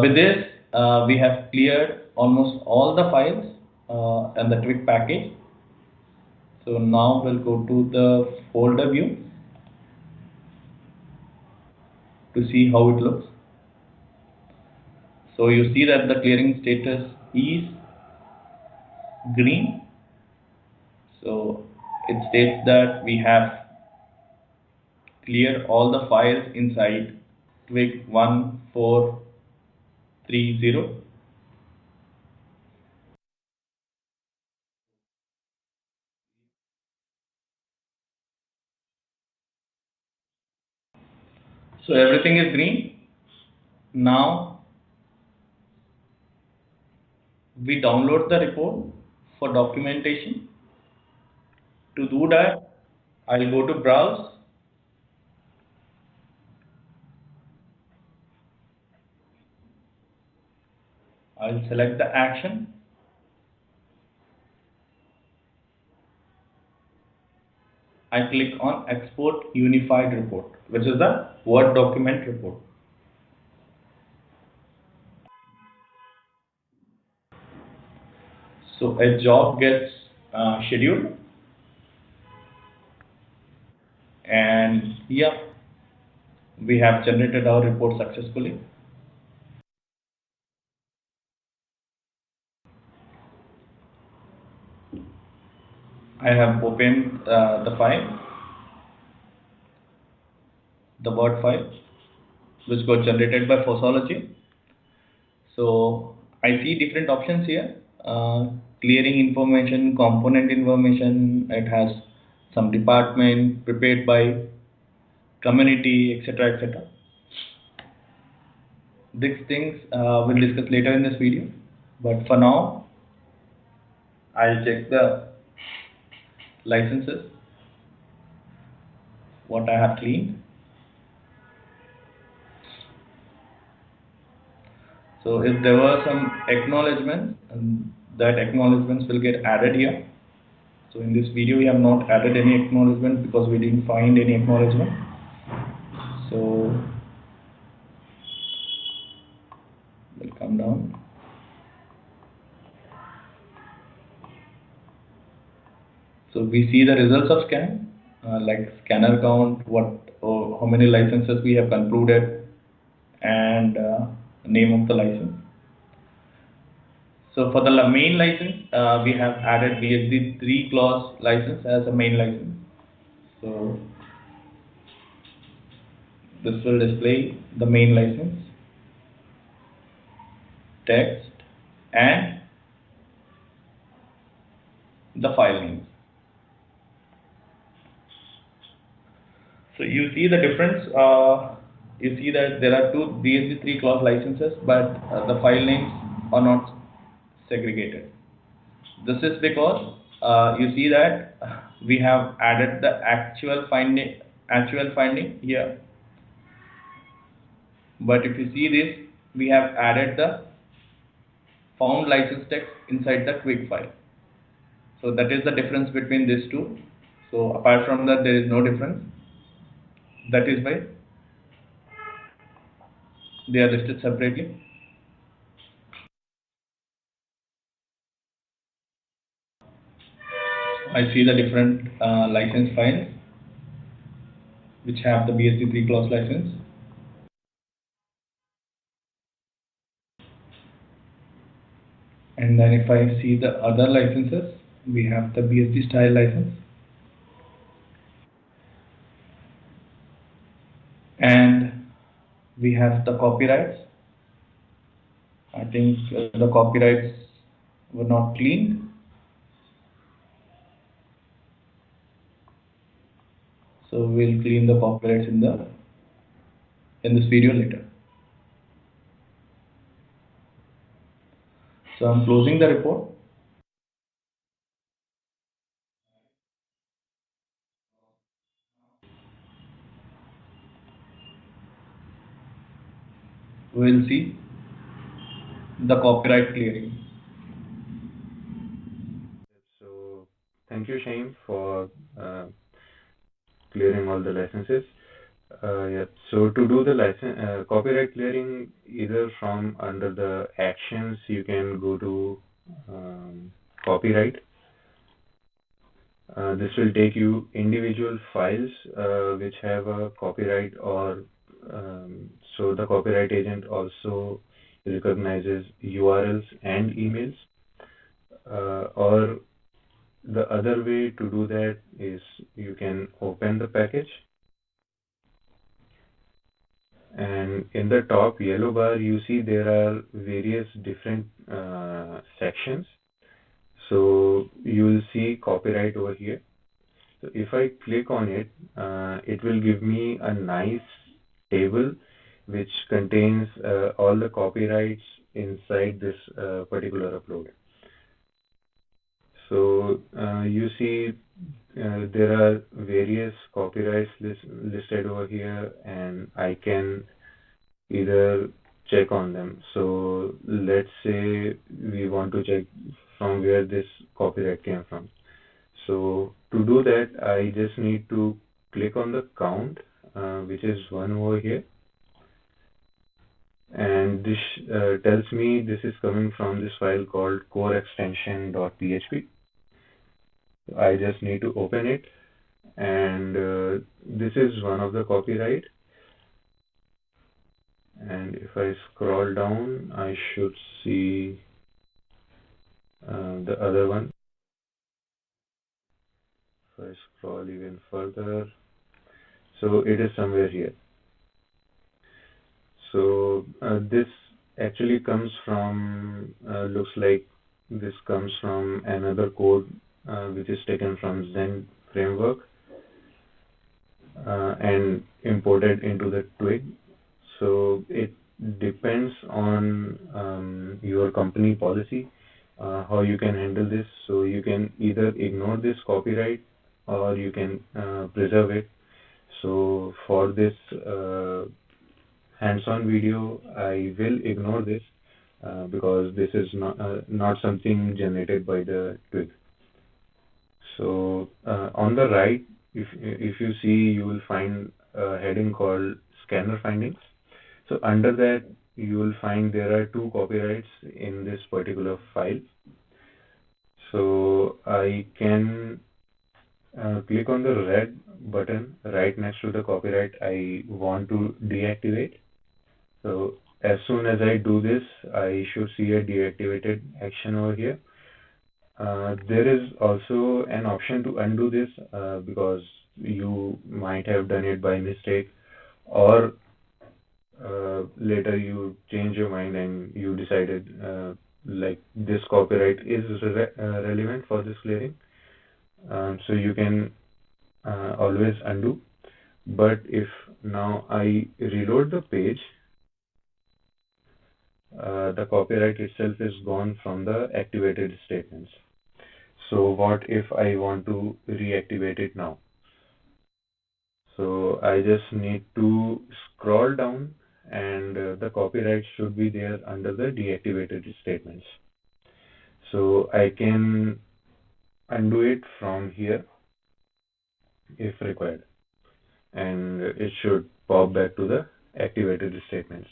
With this, we have cleared almost all the files and the Twig package. So now we'll go to the folder view to see how it looks. So you see that the clearing status is green. So it states that we have cleared all the files inside Twig 1430. So everything is green. Now we download the report for documentation. To do that, I'll go to browse. I'll select the action. I click on export unified report, which is the Word document report. So a job gets scheduled, and here we have generated our report successfully. I have opened the file, the Word file, which got generated by Fossology. So I see different options here. Clearing information, component information, it has some department, prepared by, community, etc., etc. These things we'll discuss later in this video, but for now I'll check the licenses, what I have cleaned. So if there were some acknowledgements, that acknowledgements will get added here. So in this video, we have not added any acknowledgement because we didn't find any acknowledgement. So we'll come down. So we see the results of scan, like scanner count, how many licenses we have concluded, and name of the license. So for the main license, we have added BSD3 clause license as a main license. So this will display the main license, text, and the file names. So you see the difference. You see that there are two BSD3 clause licenses, but the file names are not segregated. This is because you see that we have added the actual finding here. But if you see this, we have added the found license text inside the quick file. So that is the difference between these two. So apart from that, there is no difference. That is why they are listed separately. I see the different license files which have the BSD3 clause license. And then if I see the other licenses, we have the BSD style license. And we have the copyrights. I think the copyrights were not cleaned. So we'll clean the copyrights in this video later. So I'm closing the report. We'll see the copyright clearing. So thank you, Shane, for clearing all the licenses. Yeah. So to do the license copyright clearing, either from under the actions, you can go to copyright. This will take you individual files which have a copyright, or so the copyright agent also recognizes URLs and emails. Or the other way to do that is you can open the package, and in the top yellow bar you see there are various different sections. So you will see copyright over here. So if I click on it, it will give me a nice table which contains all the copyrights inside this particular upload. So you see there are various copyrights listed over here, and I can either check on them. So let's say we want to check from where this copyright came from. So to do that, I just need to click on the count, which is 1 over here. And this tells me this is coming from this file called coreextension.php. I just need to open it, and this is one of the copyright. And if I scroll down, I should see the other one. If I scroll even further, so it is somewhere here. So this actually comes from, looks like this comes from another code which is taken from Zen framework and imported into the Twig. So it depends on your company policy, how you can handle this. So you can either ignore this copyright or you can preserve it. So for this hands-on video, I will ignore this because this is not something generated by the Twig. So on the right, if you see, you will find a heading called Scanner Findings. So under that, you will find there are 2 copyrights in this particular file. So I can click on the red button right next to the copyright I want to deactivate. So as soon as I do this, I should see a deactivated action over here. There is also an option to undo this because you might have done it by mistake, or later you change your mind and you decided like this copyright is relevant for this clearing. So you can always undo. But if now I reload the page, the copyright itself is gone from the activated statements. So what if I want to reactivate it now? So I just need to scroll down and the copyright should be there under the deactivated statements. So I can undo it from here if required, and it should pop back to the activated statements.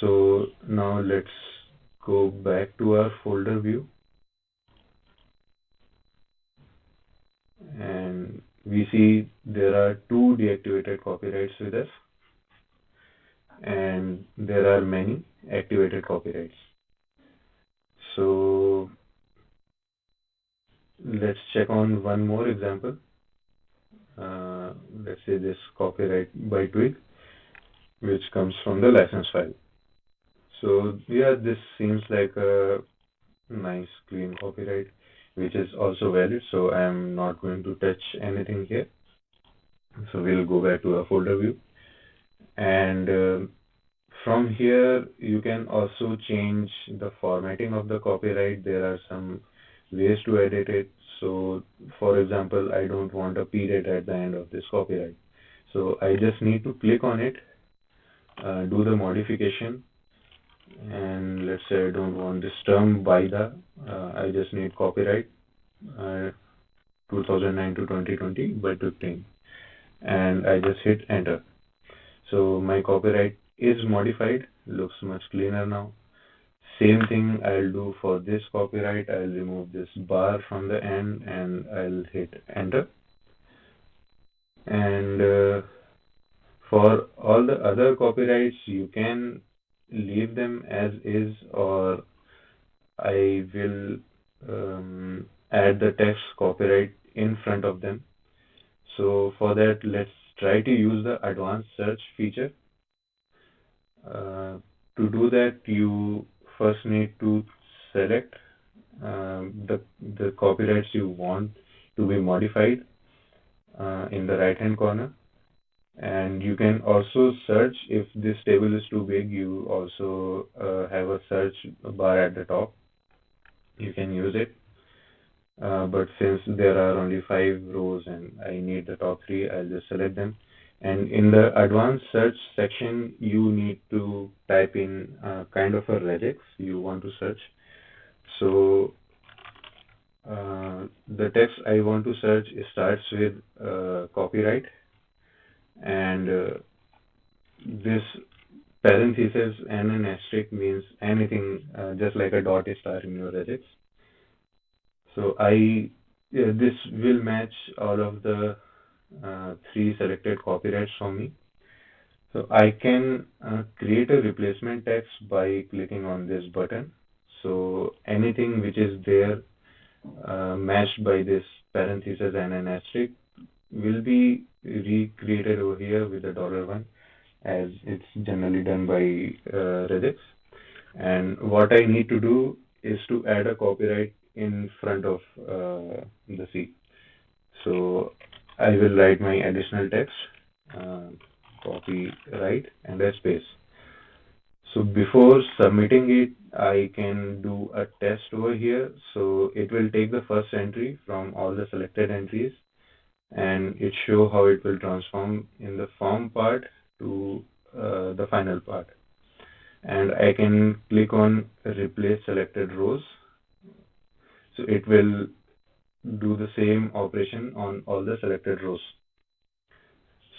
So now let's go back to our folder view, and we see there are 2 deactivated copyrights with us, and there are many activated copyrights. So let's check on one more example. Let's say this copyright by Twig, which comes from the license file. So yeah, this seems like a nice clean copyright, which is also valid. So I am not going to touch anything here. So we'll go back to our folder view, and from here you can also change the formatting of the copyright. There are some ways to edit it. So for example, I don't want a period at the end of this copyright. So I just need to click on it, do the modification, and let's say I don't want this term by the, I just need copyright 2009 to 2020 by 15, and I just hit enter. So my copyright is modified, looks much cleaner now. Same thing I'll do for this copyright. I'll remove this bar from the end and I'll hit enter. And for all the other copyrights, you can leave them as is, or I will add the text copyright in front of them. So for that, let's try to use the advanced search feature. To do that, you first need to select the copyrights you want to be modified in the right hand corner, and you can also search. If this table is too big, you also have a search bar at the top. You can use it, but since there are only 5 rows and I need the top 3, I'll just select them. And in the advanced search section, you need to type in kind of a regex you want to search. So the text I want to search starts with copyright, and this parenthesis and an asterisk means anything, just like a dot star in your regex. So this will match all of the 3 selected copyrights for me. So I can create a replacement text by clicking on this button. So anything which is there matched by this parenthesis and an asterisk will be recreated over here with the $1, as it's generally done by regex. And what I need to do is to add a copyright in front of the C. So I will write my additional text, copyright, and a space. So before submitting it, I can do a test over here. So it will take the first entry from all the selected entries and it show how it will transform in the form part to the final part. And I can click on replace selected rows. So it will do the same operation on all the selected rows.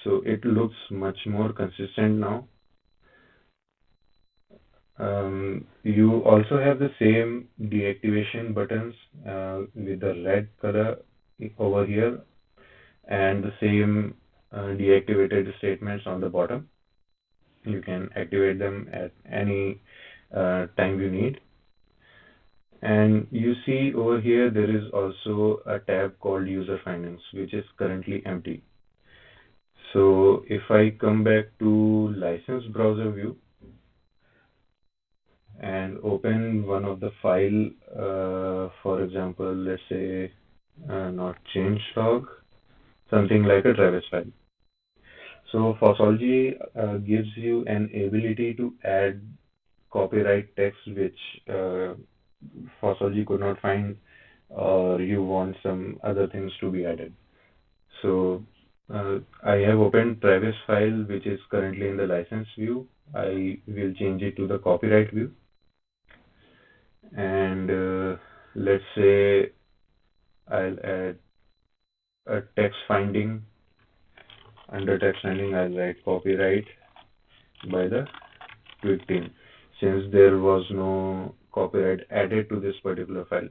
So it looks much more consistent now. You also have the same deactivation buttons with the red color over here and the same deactivated statements on the bottom. You can activate them at any time you need. And you see over here there is also a tab called user findings, which is currently empty. So if I come back to license browser view and open one of the file, for example, let's say not changelog, something like a Travis file. So Fossology gives you an ability to add copyright text which Fossology could not find, or you want some other things to be added. So I have opened Travis file, which is currently in the license view. I will change it to the copyright view. And let's say I'll add a text finding. Under text finding, I'll write copyright by the Twig team, since there was no copyright added to this particular file.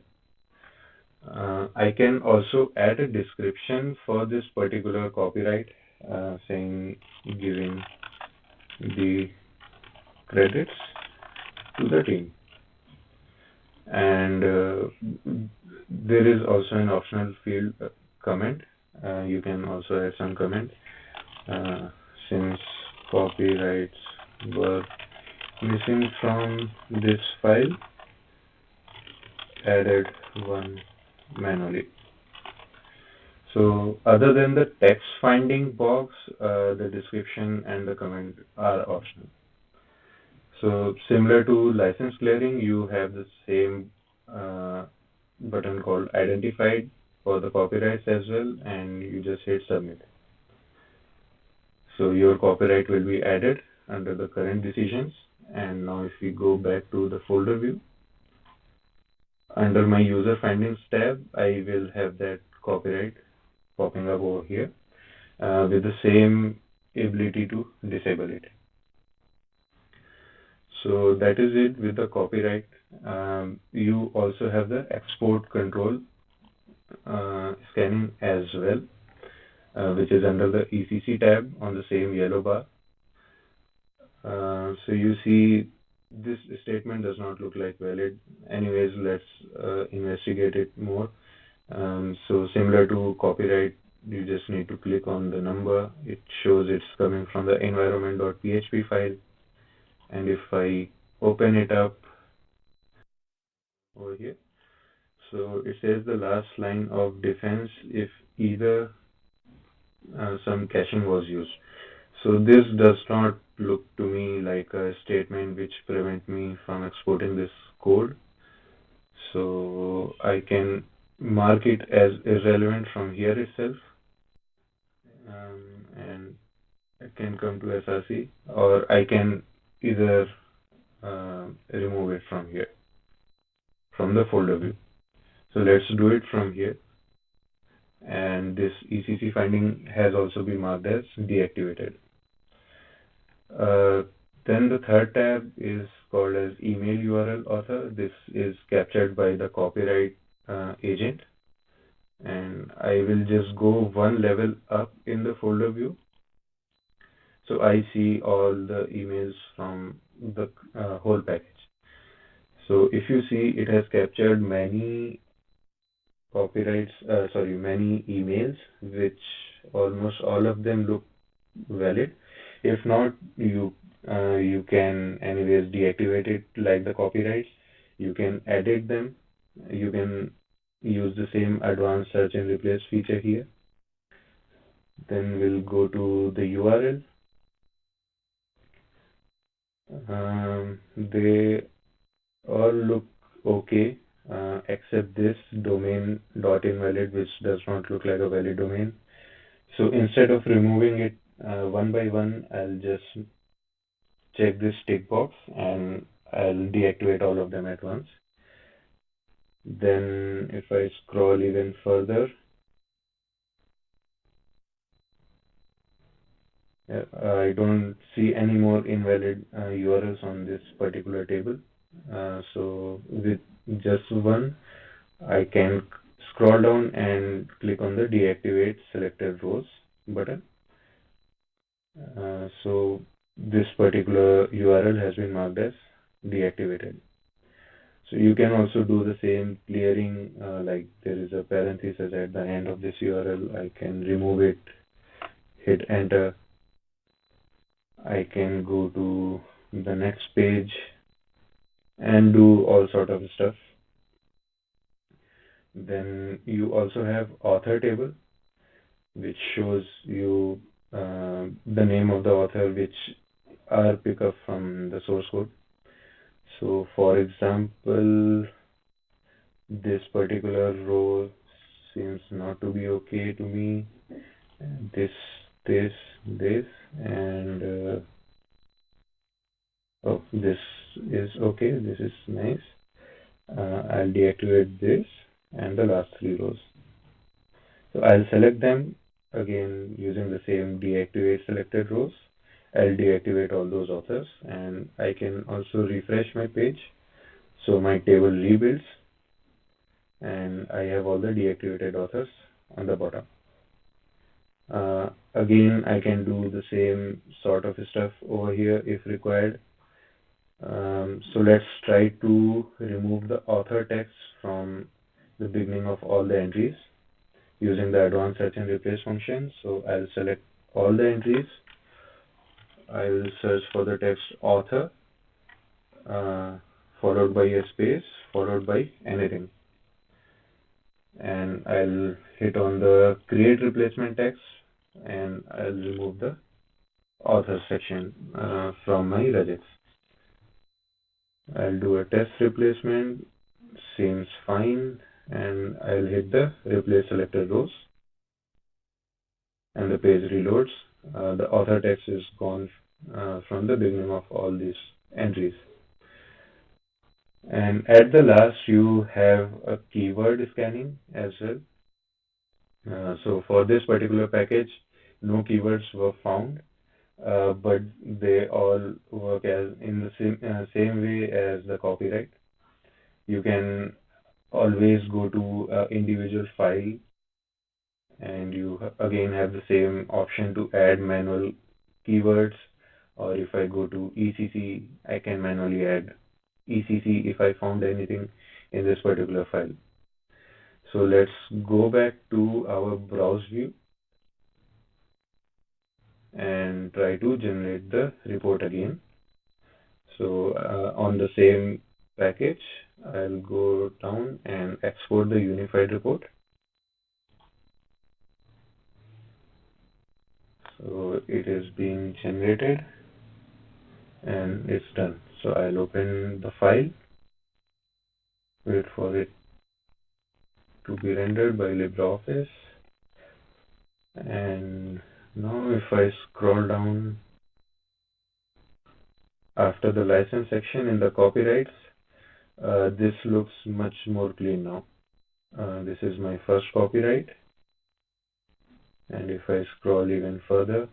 I can also add a description for this particular copyright, saying giving the credits to the team. And there is also an optional field comment. You can also add some comment. Since copyrights were missing from this file, added one manually. So other than the text finding box, the description and the comment are optional. So similar to license clearing, you have the same button called identified for the copyrights as well, and you just hit submit. So your copyright will be added under the current decisions. And now if we go back to the folder view, under my user findings tab, I will have that copyright popping up over here with the same ability to disable it. So that is it with the copyright. You also have the export control scanning as well, which is under the ECC tab on the same yellow bar. So you see this statement does not look like valid. Anyways, let's investigate it more. So similar to copyright, you just need to click on the number. It shows it's coming from the environment.php file. And if I open it up over here, so it says the last line of defense if either some caching was used. So this does not look to me like a statement which prevent me from exporting this code. So I can mark it as irrelevant from here itself, and I can come to SRC, or I can either remove it from here, from the folder view. So let's do it from here. And this ECC finding has also been marked as deactivated. Then the third tab is called as email URL author. This is captured by the copyright agent. And I will just go one level up in the folder view. So I see all the emails from the whole package. So if you see, it has captured many many emails, which almost all of them look valid. If not, you can anyways deactivate it like the copyrights. You can edit them. You can use the same advanced search and replace feature here. Then we'll go to the URL. They all look okay, except this domain dot invalid, which does not look like a valid domain. So instead of removing it one by one, I'll just check this tick box and I'll deactivate all of them at once. Then if I scroll even further, I don't see any more invalid URLs on this particular table. So with just one, I can scroll down and click on the deactivate selected rows button. So this particular URL has been marked as deactivated. So you can also do the same clearing, like there is a parenthesis at the end of this URL. I can remove it, hit enter. I can go to the next page and do all sort of stuff. Then you also have author table, which shows you the name of the author, which are picked up from the source code. So for example, this particular row seems not to be okay to me. This, this, and oh, this is okay. This is nice. I'll deactivate this and the last three rows. So I'll select them again using the same deactivate selected rows. I'll deactivate all those authors, and I can also refresh my page. So my table rebuilds and I have all the deactivated authors on the bottom. Again, I can do the same sort of stuff over here if required. So let's try to remove the author text from the beginning of all the entries using the advanced search and replace function. So I'll select all the entries. I will search for the text author, followed by a space, followed by anything. And I'll hit on the create replacement text and I'll remove the author section from my regex. I'll do a test replacement, seems fine, and I'll hit the replace selected rows and the page reloads. The author text is gone from the beginning of all these entries. And at the last, you have a keyword scanning as well. So for this particular package, no keywords were found, but they all work as in the same way as the copyright. You can always go to individual file, and you again have the same option to add manual keywords. Or if I go to ECC, I can manually add ECC if I found anything in this particular file. So let's go back to our browse view and try to generate the report again. So on the same package, I'll go down and export the unified report. So it is being generated and it's done. So I'll open the file, wait for it to be rendered by LibreOffice. And now if I scroll down after the license section in the copyrights, this looks much more clean now. This is my first copyright. And if I scroll even further,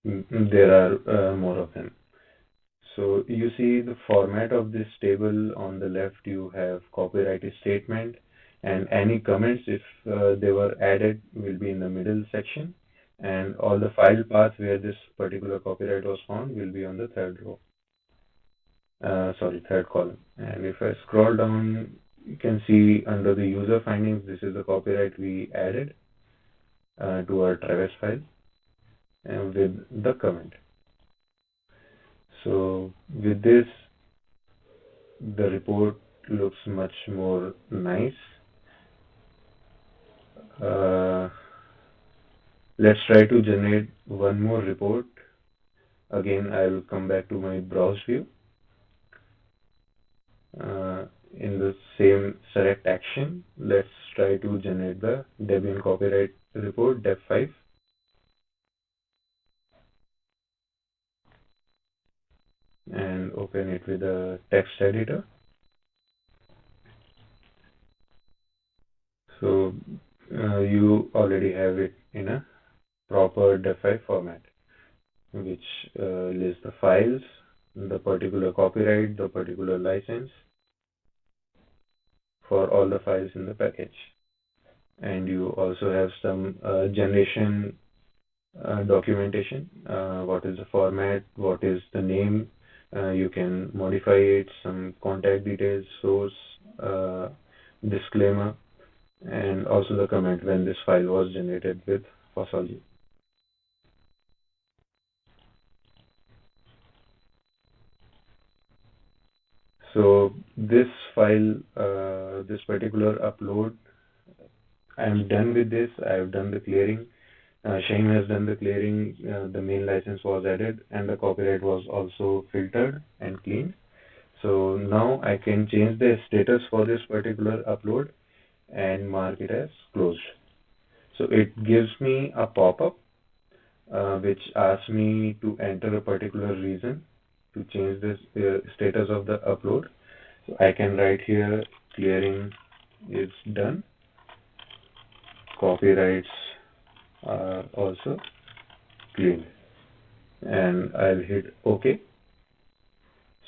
there are more of them. So you see the format of this table. On the left, you have copyright statement, and any comments, if they were added, will be in the middle section. And all the file paths where this particular copyright was found will be on the third row. Third column. And if I scroll down, you can see under the user findings, this is the copyright we added to our Travis file and with the comment. So with this, the report looks much more nice. Let's try to generate one more report Again, I'll come back to my browse view. In the same select action, let's try to generate the Debian copyright report deb5. And open it with a text editor. So you already have it in a proper deb5 format, which lists the files, the particular copyright, the particular license for all the files in the package. And you also have some generation documentation. What is the format? What is the name? You can modify it, some contact details, source, disclaimer, and also the comment when this file was generated with Fossology. So this file, this particular upload, I'm done with this. I've done the clearing. Shaheen has done the clearing. The main license was added, and the copyright was also filtered and cleaned. So now I can change the status for this particular upload and mark it as closed. So it gives me a pop-up which asks me to enter a particular reason to change this status of the upload. So I can write here clearing is done. Copyrights are also cleaned, and I'll hit OK.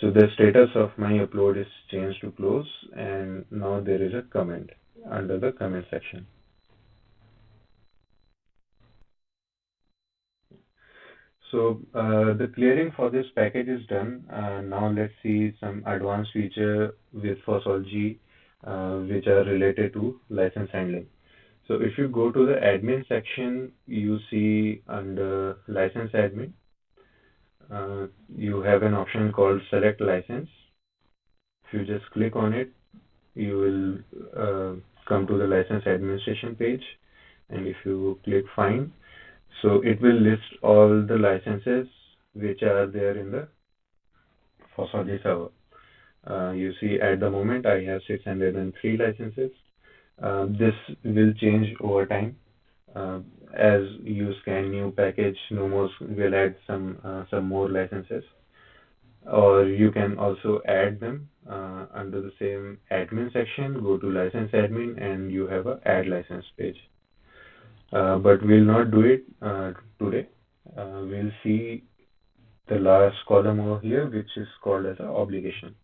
So the status of my upload is changed to close, and now there is a comment under the comment section. So the clearing for this package is done. Now let's see some advanced feature with Fossology which are related to license handling. So if you go to the admin section, you see under license admin, you have an option called select license. If you just click on it, you will come to the license administration page. And if you click find, so it will list all the licenses which are there in the Fossology server. You see at the moment I have 603 licenses. This will change over time. As you scan new package, Nomos will add some more licenses, or you can also add them under the same admin section. Go to license admin, and you have a add license page. But we'll not do it today. We'll see the last column over here, which is called as an obligation.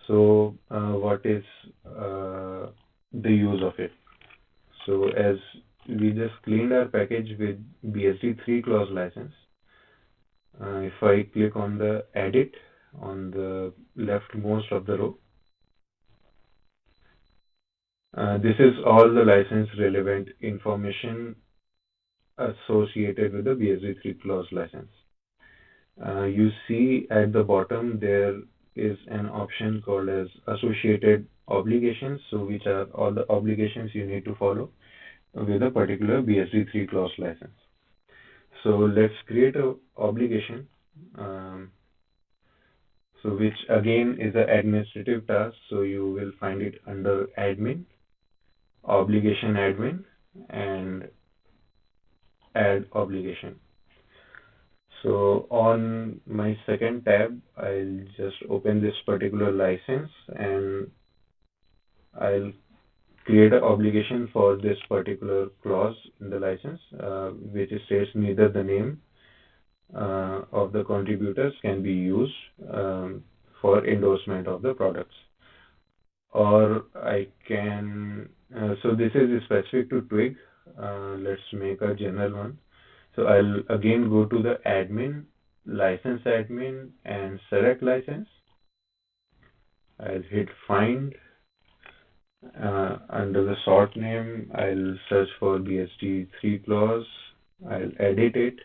So what is the use of it? So as we just cleaned our package with BSD3 clause license, if I click on the edit on the leftmost of the row, this is all the license relevant information associated with the BSD3 clause license. You see at the bottom there is an option called as associated obligations, so which are all the obligations you need to follow with a particular BSD3 clause license. So let's create an obligation, so which again is an administrative task. So you will find it under admin, obligation admin, and add obligation. So on my second tab, I'll just open this particular license, and I'll create an obligation for this particular clause in the license, which states neither the name of the contributors can be used for endorsement of the products. Or I can, so this is specific to Twig. Let's make a general one. So I'll again go to the admin, license admin, and select license. I'll hit find. Under the sort name, I'll search for BSD3 clause. I'll edit it,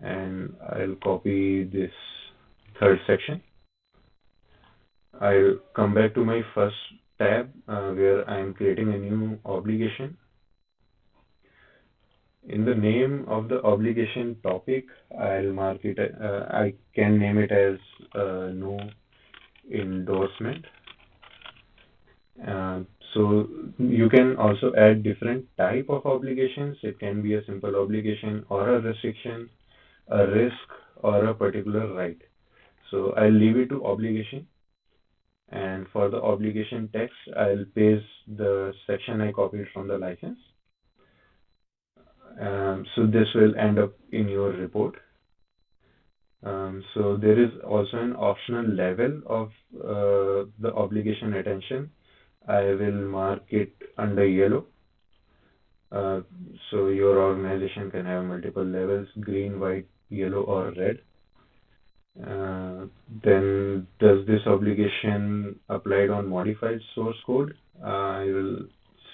and I'll copy this third section. I'll come back to my first tab where I'm creating a new obligation. In the name of the obligation topic, I'll mark it, I can name it as no endorsement. So you can also add different type of obligations. It can be a simple obligation or a restriction, a risk, or a particular right. So I'll leave it to obligation. And for the obligation text, I'll paste the section I copied from the license. So this will end up in your report. So there is also an optional level of the obligation attention. I will mark it under yellow. So your organization can have multiple levels: green, white, yellow, or red. Then does this obligation applied on modified source code? I will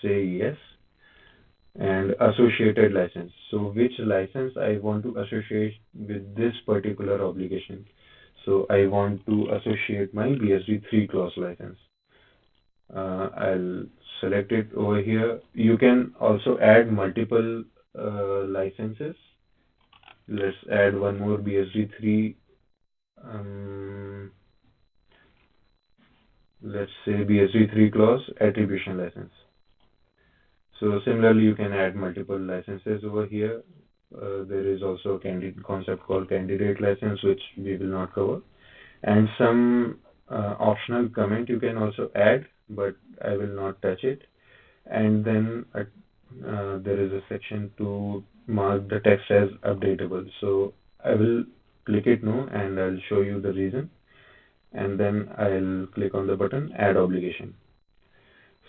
say yes. And associated license. So which license I want to associate with this particular obligation? So I want to associate my BSD3 clause license. I'll select it over here. You can also add multiple licenses. Let's add one more BSD3. Let's say BSD3 clause attribution license. So similarly, you can add multiple licenses over here. There is also a concept called candidate license, which we will not cover. And some optional comment you can also add, but I will not touch it. And then there is a section to mark the text as updatable. So I will click it no, and I'll show you the reason. And then I'll click on the button add obligation.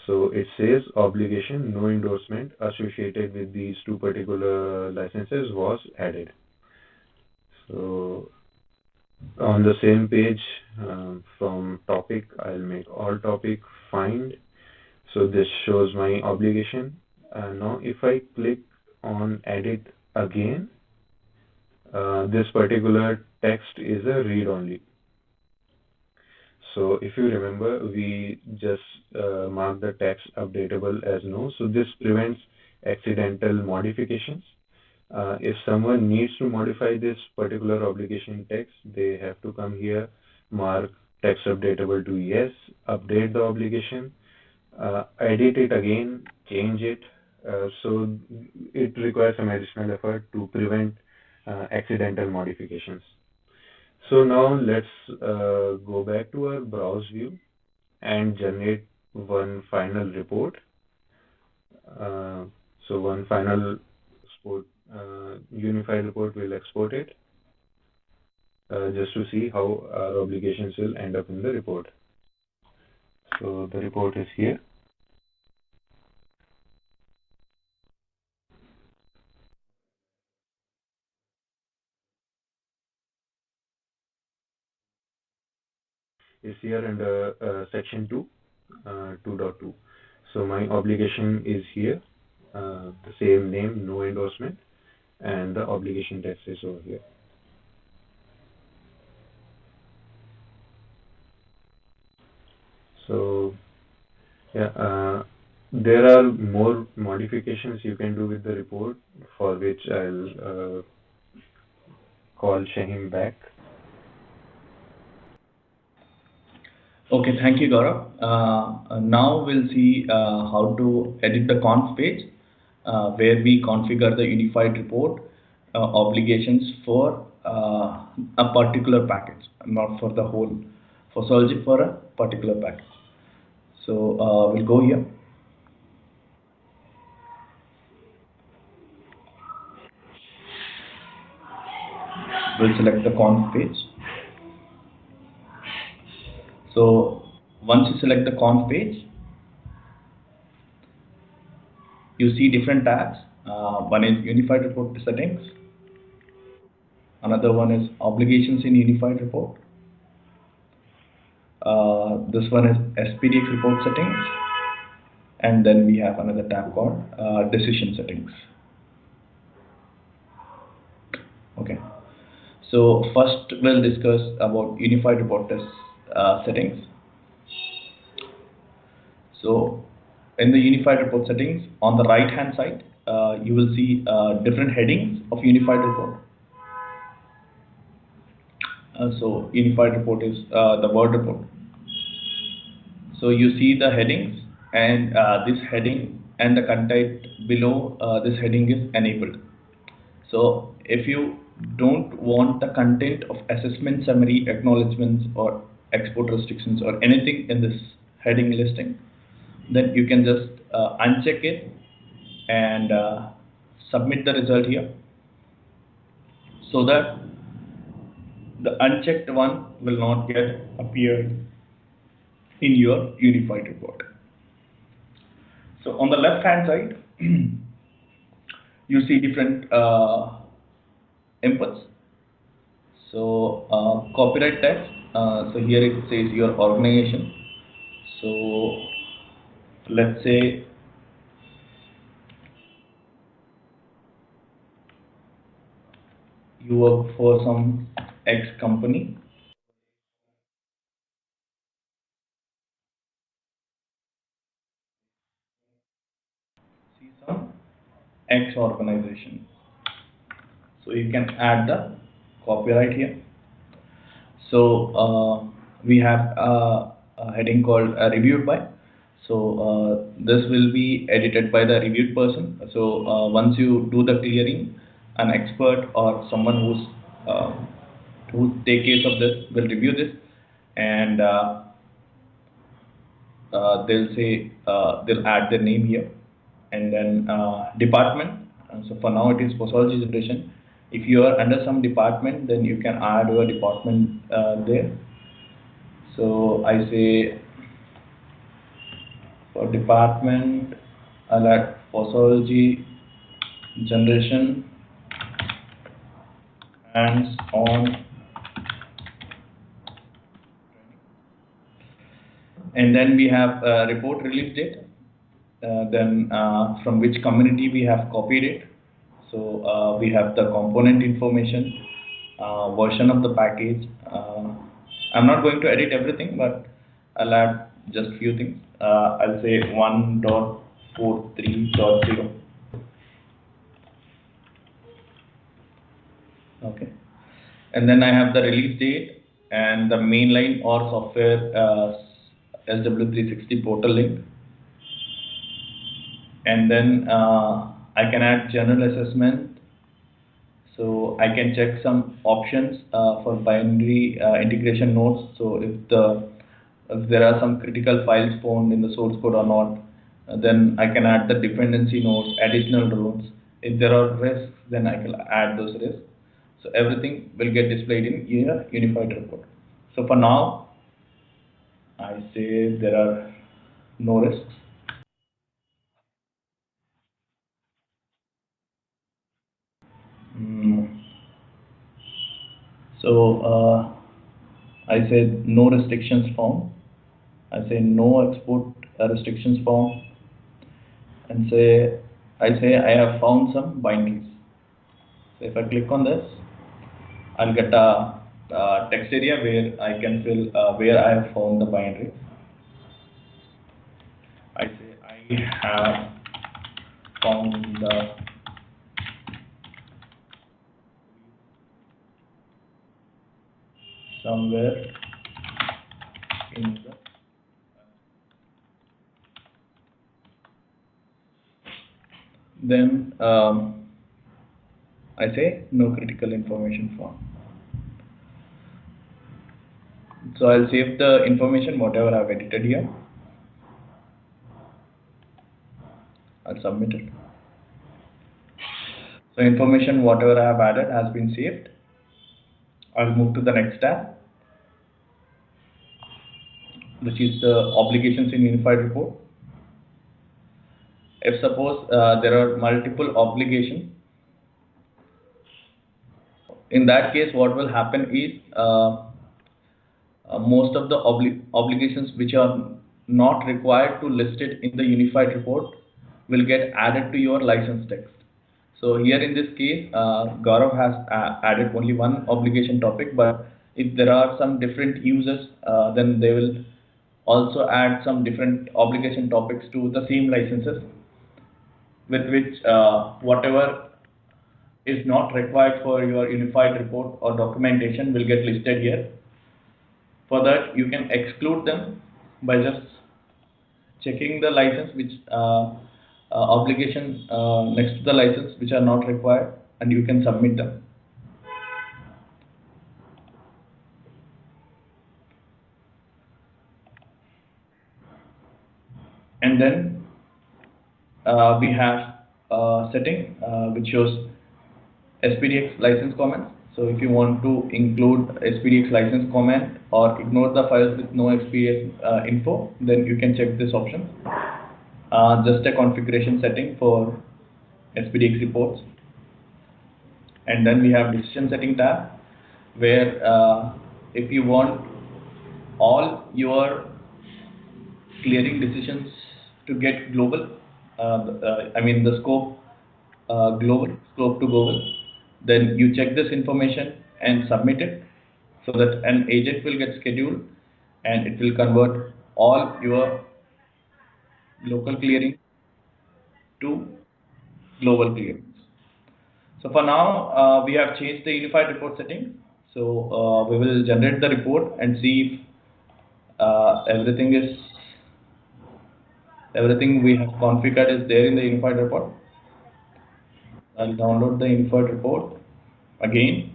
So it says obligation, no endorsement associated with these two particular licenses was added. So on the same page, from topic, I'll make all topic find. So this shows my obligation. Now if I click on edit again, this particular text is a read only. So if you remember, we just marked the text updatable as no. So this prevents accidental modifications. If someone needs to modify this particular obligation text, they have to come here, mark text updatable to yes, update the obligation, edit it again, change it. So it requires some additional effort to prevent accidental modifications. So now let's go back to our browse view and generate one final report. So one final unified report will export it just to see how our obligations will end up in the report. So the report is here. Is here under section 2, 2.2. So my obligation is here, the same name, no endorsement, and the obligation text is over here. So yeah, there are more modifications you can do with the report, for which I'll call Shahim back. Okay, thank you, Gaurav. Now we'll see how to edit the conf page, where we configure the unified report obligations for a particular package, not for the whole Fossology, for a particular package. So we'll go here. We'll select the conf page. So once you select the conf page, you see different tabs. One is unified report settings. Another one is obligations in unified report. This one is SPDX report settings. And then we have another tab called decision settings. Okay. So first we'll discuss about unified report test settings. So in the unified report settings, on the right hand side, you will see different headings of unified report. So unified report is the word report. So you see the headings, and this heading and the content below this heading is enabled. So if you don't want the content of assessment summary, acknowledgements, or export restrictions or anything in this heading listing, then you can just uncheck it and submit the result here, so that the unchecked one will not get appeared in your unified report. So on the left hand side, you see different inputs. So copyright text, so here it says your organization. So let's say you work for some X company. See some X organization. So you can add the copyright here. So we have a heading called reviewed by. So this will be edited by the reviewed person. So once you do the clearing, an expert or someone who take case of this will review this, and they'll say they'll add their name here, and then department. So for now it is Posology generation. If you are under some department, then you can add your department there. So I say for department, I'll add Posology generation hands-on, and then we have report release date, then from which community we have copied it. So we have the component information, version of the package. I'm not going to edit everything, but I'll add just few things. I'll say 1.43.0. Okay, and then I have the release date and the mainline or software SW360 portal link, and then I can add general assessment. So I can check some options for binary integration nodes. So if there are some critical files found in the source code or not, then I can add the dependency nodes, additional rules. If there are risks, then I can add those risks. So everything will get displayed in your unified report. So for now, I say there are no risks. So I said no restrictions found. I say no export restrictions found, and I say I have found some binaries. So if I click on this, I'll get a text area where I can fill where I have found the binary. I say I have found the somewhere in the then I say no critical information found. So I'll save the information whatever I've edited here. I'll submit it. So information whatever I have added has been saved. I'll move to the next tab, which is the obligations in unified report. If suppose there are multiple obligations, in that case what will happen is most of the obligations which are not required to list it in the unified report will get added to your license text. So here in this case, Gaurav has added only one obligation topic, but if there are some different users, then they will also add some different obligation topics to the same licenses. with which whatever is not required for your unified report or documentation will get listed here. For that, you can exclude them by just checking the license which obligation next to the license which are not required, and you can submit them. And then we have a setting which shows SPDX license comments. So if you want to include SPDX license comment or ignore the files with no SPDX info, then you can check this option. Just a configuration setting for SPDX reports. And then we have decision setting tab, where if you want all your clearing decisions to get global, I mean the scope global, scope to global, then you check this information and submit it so that an agent will get scheduled and it will convert all your local clearing to global clearings. So for now, we have changed the unified report setting. So we will generate the report and see if everything we have configured is there in the unified report. I'll download the unified report again.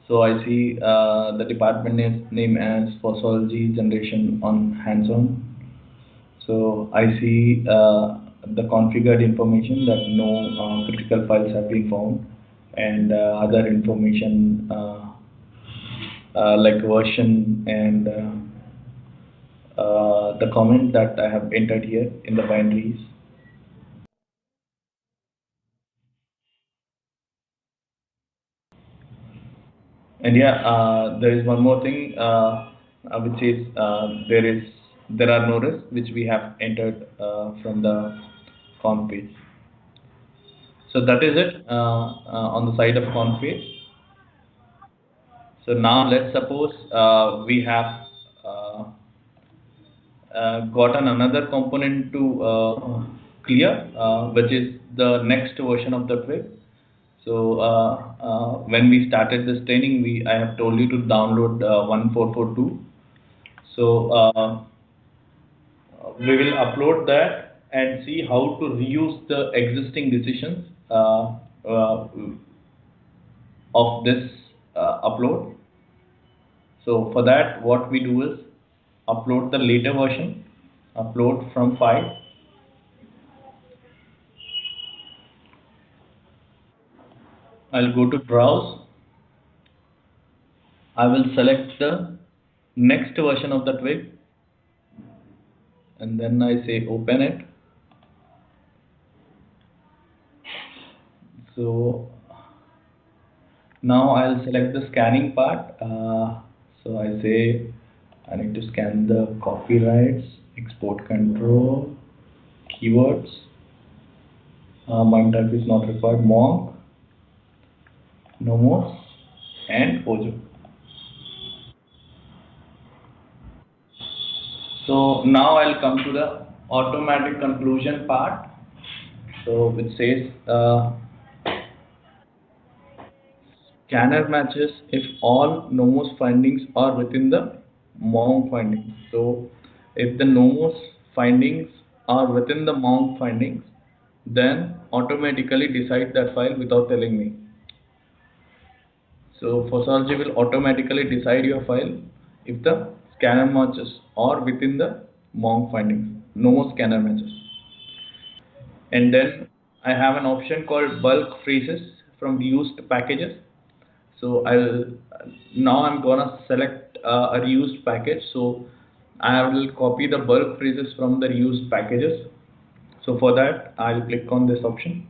So I see the department name as Fossology Generation on hands-on. So I see the configured information that no critical files have been found, and other information like version and the comment that I have entered here in the binaries. And yeah, there is one more thing, which is there are no risks which we have entered from the conf page. So that is it on the side of conf page. So now let's suppose we have gotten another component to clear, which is the next version of the Twig. So when we started this training, I have told you to download 1442. So we will upload that and see how to reuse the existing decisions of this upload. So for that, what we do is upload the later version, upload from file. I'll go to browse. I will select the next version of the Twig, and then I say open it. So now I'll select the scanning part. So I say I need to scan the copyrights, export control, keywords. MIME type is not required. Monk, Nomos, and Ojo. So now I'll come to the automatic conclusion part. So which says scanner matches if all Nomos findings are within the Monk findings. So if the Nomos findings are within the Monk findings, then automatically decide that file without telling me. So Fossology will automatically decide your file if the scanner matches are within the Monk findings, no scanner matches. And then I have an option called bulk freezes from reused packages. So now I'm gonna select a reused package. So I will copy the bulk freezes from the reused packages. So for that, I'll click on this option.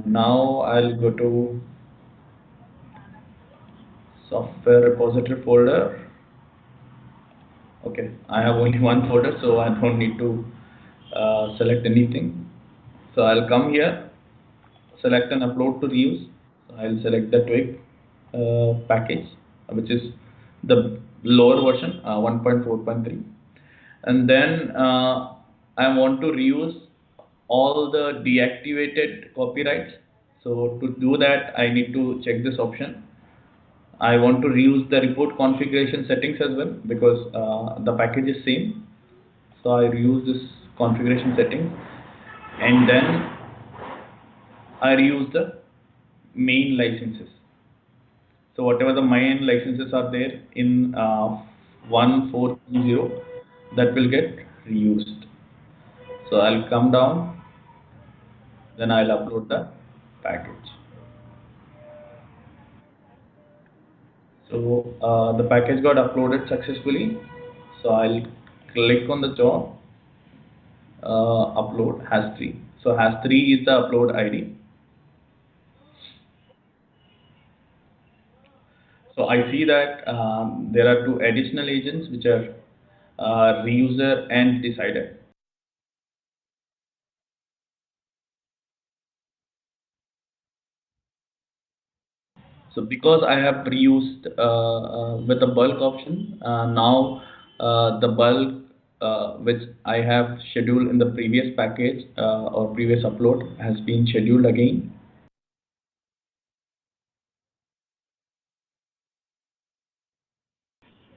Now I'll go to software repository folder. Okay, I have only one folder, so I don't need to select anything. So I'll come here, select and upload to reuse. So I'll select the Twig package, which is the lower version, 1.4.3. And then I want to reuse all the deactivated copyrights. So to do that, I need to check this option. I want to reuse the report configuration settings as well, because the package is same. So I reuse this configuration setting, and then I reuse the main licenses. So whatever the main licenses are there in 1430, that will get reused. So I'll come down, then I'll upload the package. So the package got uploaded successfully. So I'll click on the job, upload has3. So has3 is the upload ID. So I see that there are two additional agents, which are reuser and decider. So because I have reused with the bulk option, now the bulk which I have scheduled in the previous package or previous upload has been scheduled again.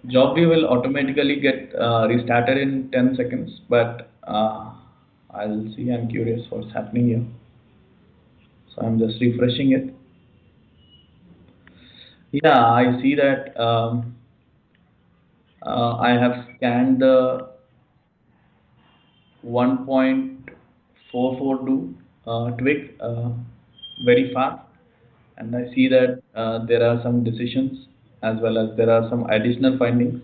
Job view will automatically get restarted in 10 seconds, but I'll see. I'm curious what's happening here. So I'm just refreshing it. Yeah, I see that I have scanned the 1.442 twig very fast, and I see that there are some decisions as well as there are some additional findings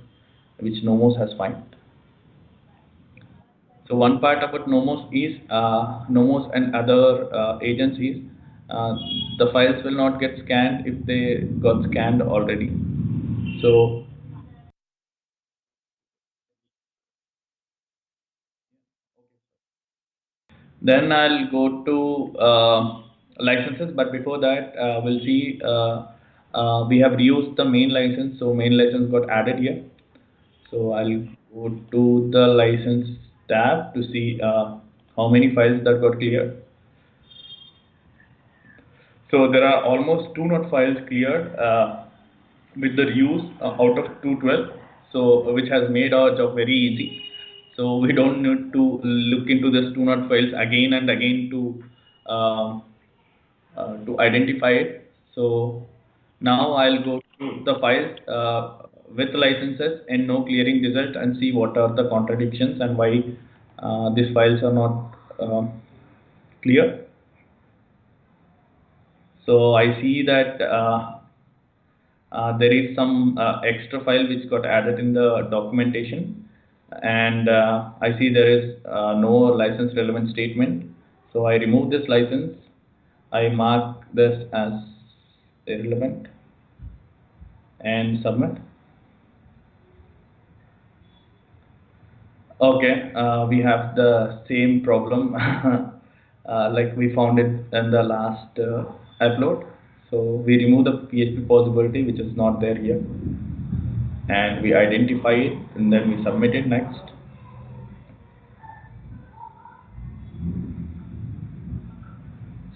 which Nomos has found. So one part about Nomos is Nomos and other agencies, the files will not get scanned if they got scanned already. So then I'll go to licenses, but before that, we'll see we have reused the main license, so main license got added here. So I'll go to the license tab to see how many files that got cleared. So there are almost 200 files cleared with the reuse out of 212, so which has made our job very easy. So we don't need to look into this 200 files again and again to identify it. So now I'll go to the files with licenses and no clearing result and see what are the contradictions and why these files are not clear. So I see that there is some extra file which got added in the documentation, and I see there is no license relevant statement. So I remove this license, I mark this as irrelevant and submit. Okay, we have the same problem like we found it in the last upload. So we remove the PHP possibility which is not there here, and we identify it, and then we submit it next.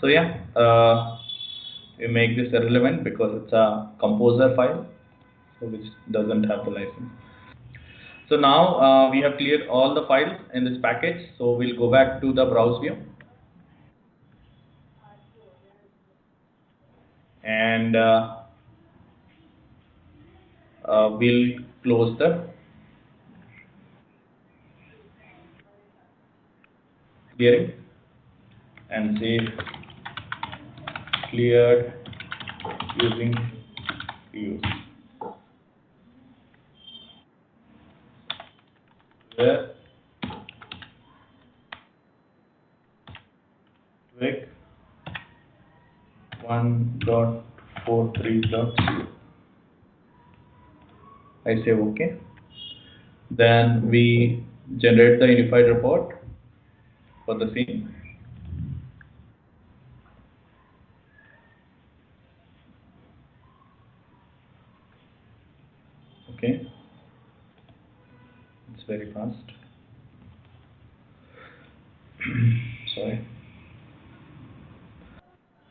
So yeah, we make this irrelevant because it's a composer file, so which doesn't have the license. So now we have cleared all the files in this package. So we'll go back to the browse view, and we'll close the clearing and say cleared using reuse. Where Twig 1.43.0. I say okay. Then we generate the unified report for the same. Okay, it's very fast. Sorry.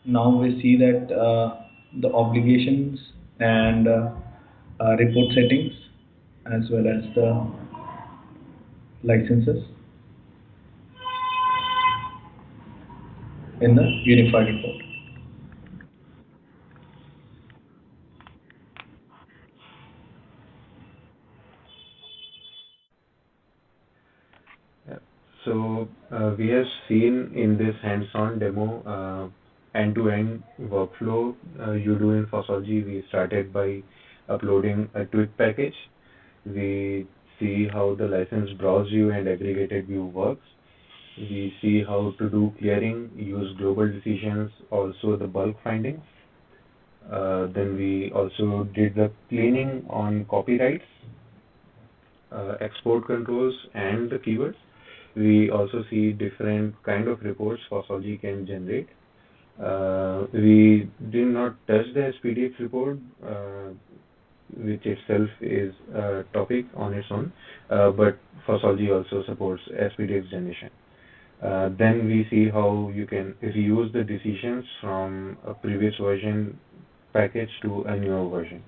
Now we see that the obligations and report settings as well as the licenses in the unified report. Yeah. So we have seen in this hands-on demo end-to-end workflow you do in Fossology. We started by uploading a Twig package. We see how the license browse view and aggregated view works. We see how to do clearing, use global decisions, also the bulk findings. Then we also did the cleaning on copyrights, export controls, and the keywords. We also see different kind of reports Fossology can generate. We did not touch the SPDX report, which itself is a topic on its own, but Fossology also supports SPDX generation. Then we see how you can reuse the decisions from a previous version package to a newer version.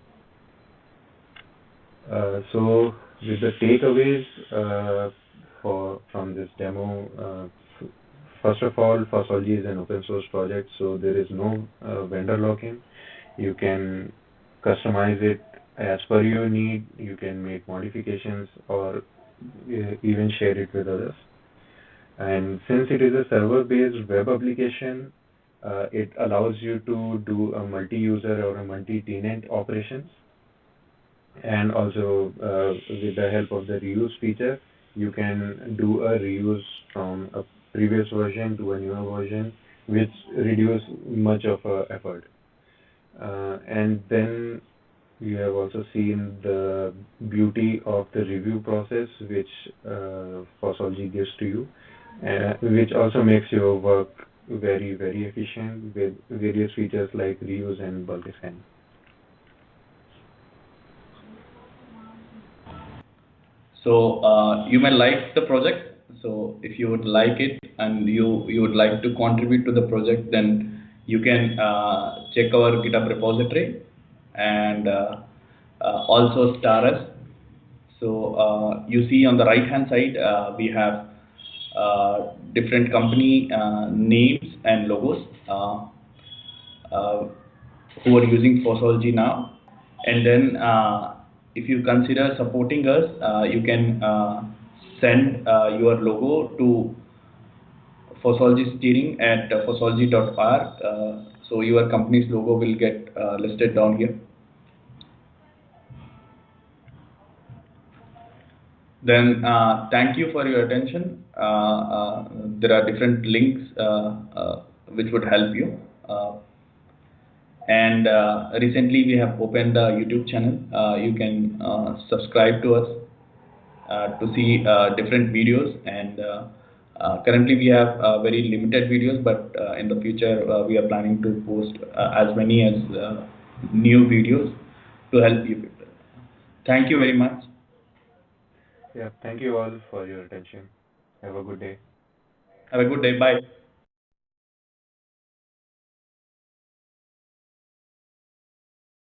So with the takeaways from this demo, first of all, Fossology is an open source project, so there is no vendor lock-in. You can customize it as per your need. You can make modifications or even share it with others. And since it is a server-based web application, it allows you to do a multi-user or a multi-tenant operations. And also with the help of the reuse feature, you can do a reuse from a previous version to a newer version, which reduce much of effort. And then you have also seen the beauty of the review process, which Fossology gives to you, which also makes your work very, very efficient with various features like reuse and bulk scan. So you may like the project. So if you would like it and you would like to contribute to the project, then you can check our GitHub repository and also star us. So you see on the right hand side we have different company names and logos who are using Fossology now. And then if you consider supporting us, you can send your logo to Fossology steering at fossology.org. So your company's logo will get listed down here. Then thank you for your attention. There are different links which would help you. And recently we have opened a YouTube channel. You can subscribe to us to see different videos. And currently we have very limited videos, but in the future we are planning to post as many as new videos to help you people. Thank you very much. Yeah, thank you all for your attention. Have a good day. Have a good day. Bye.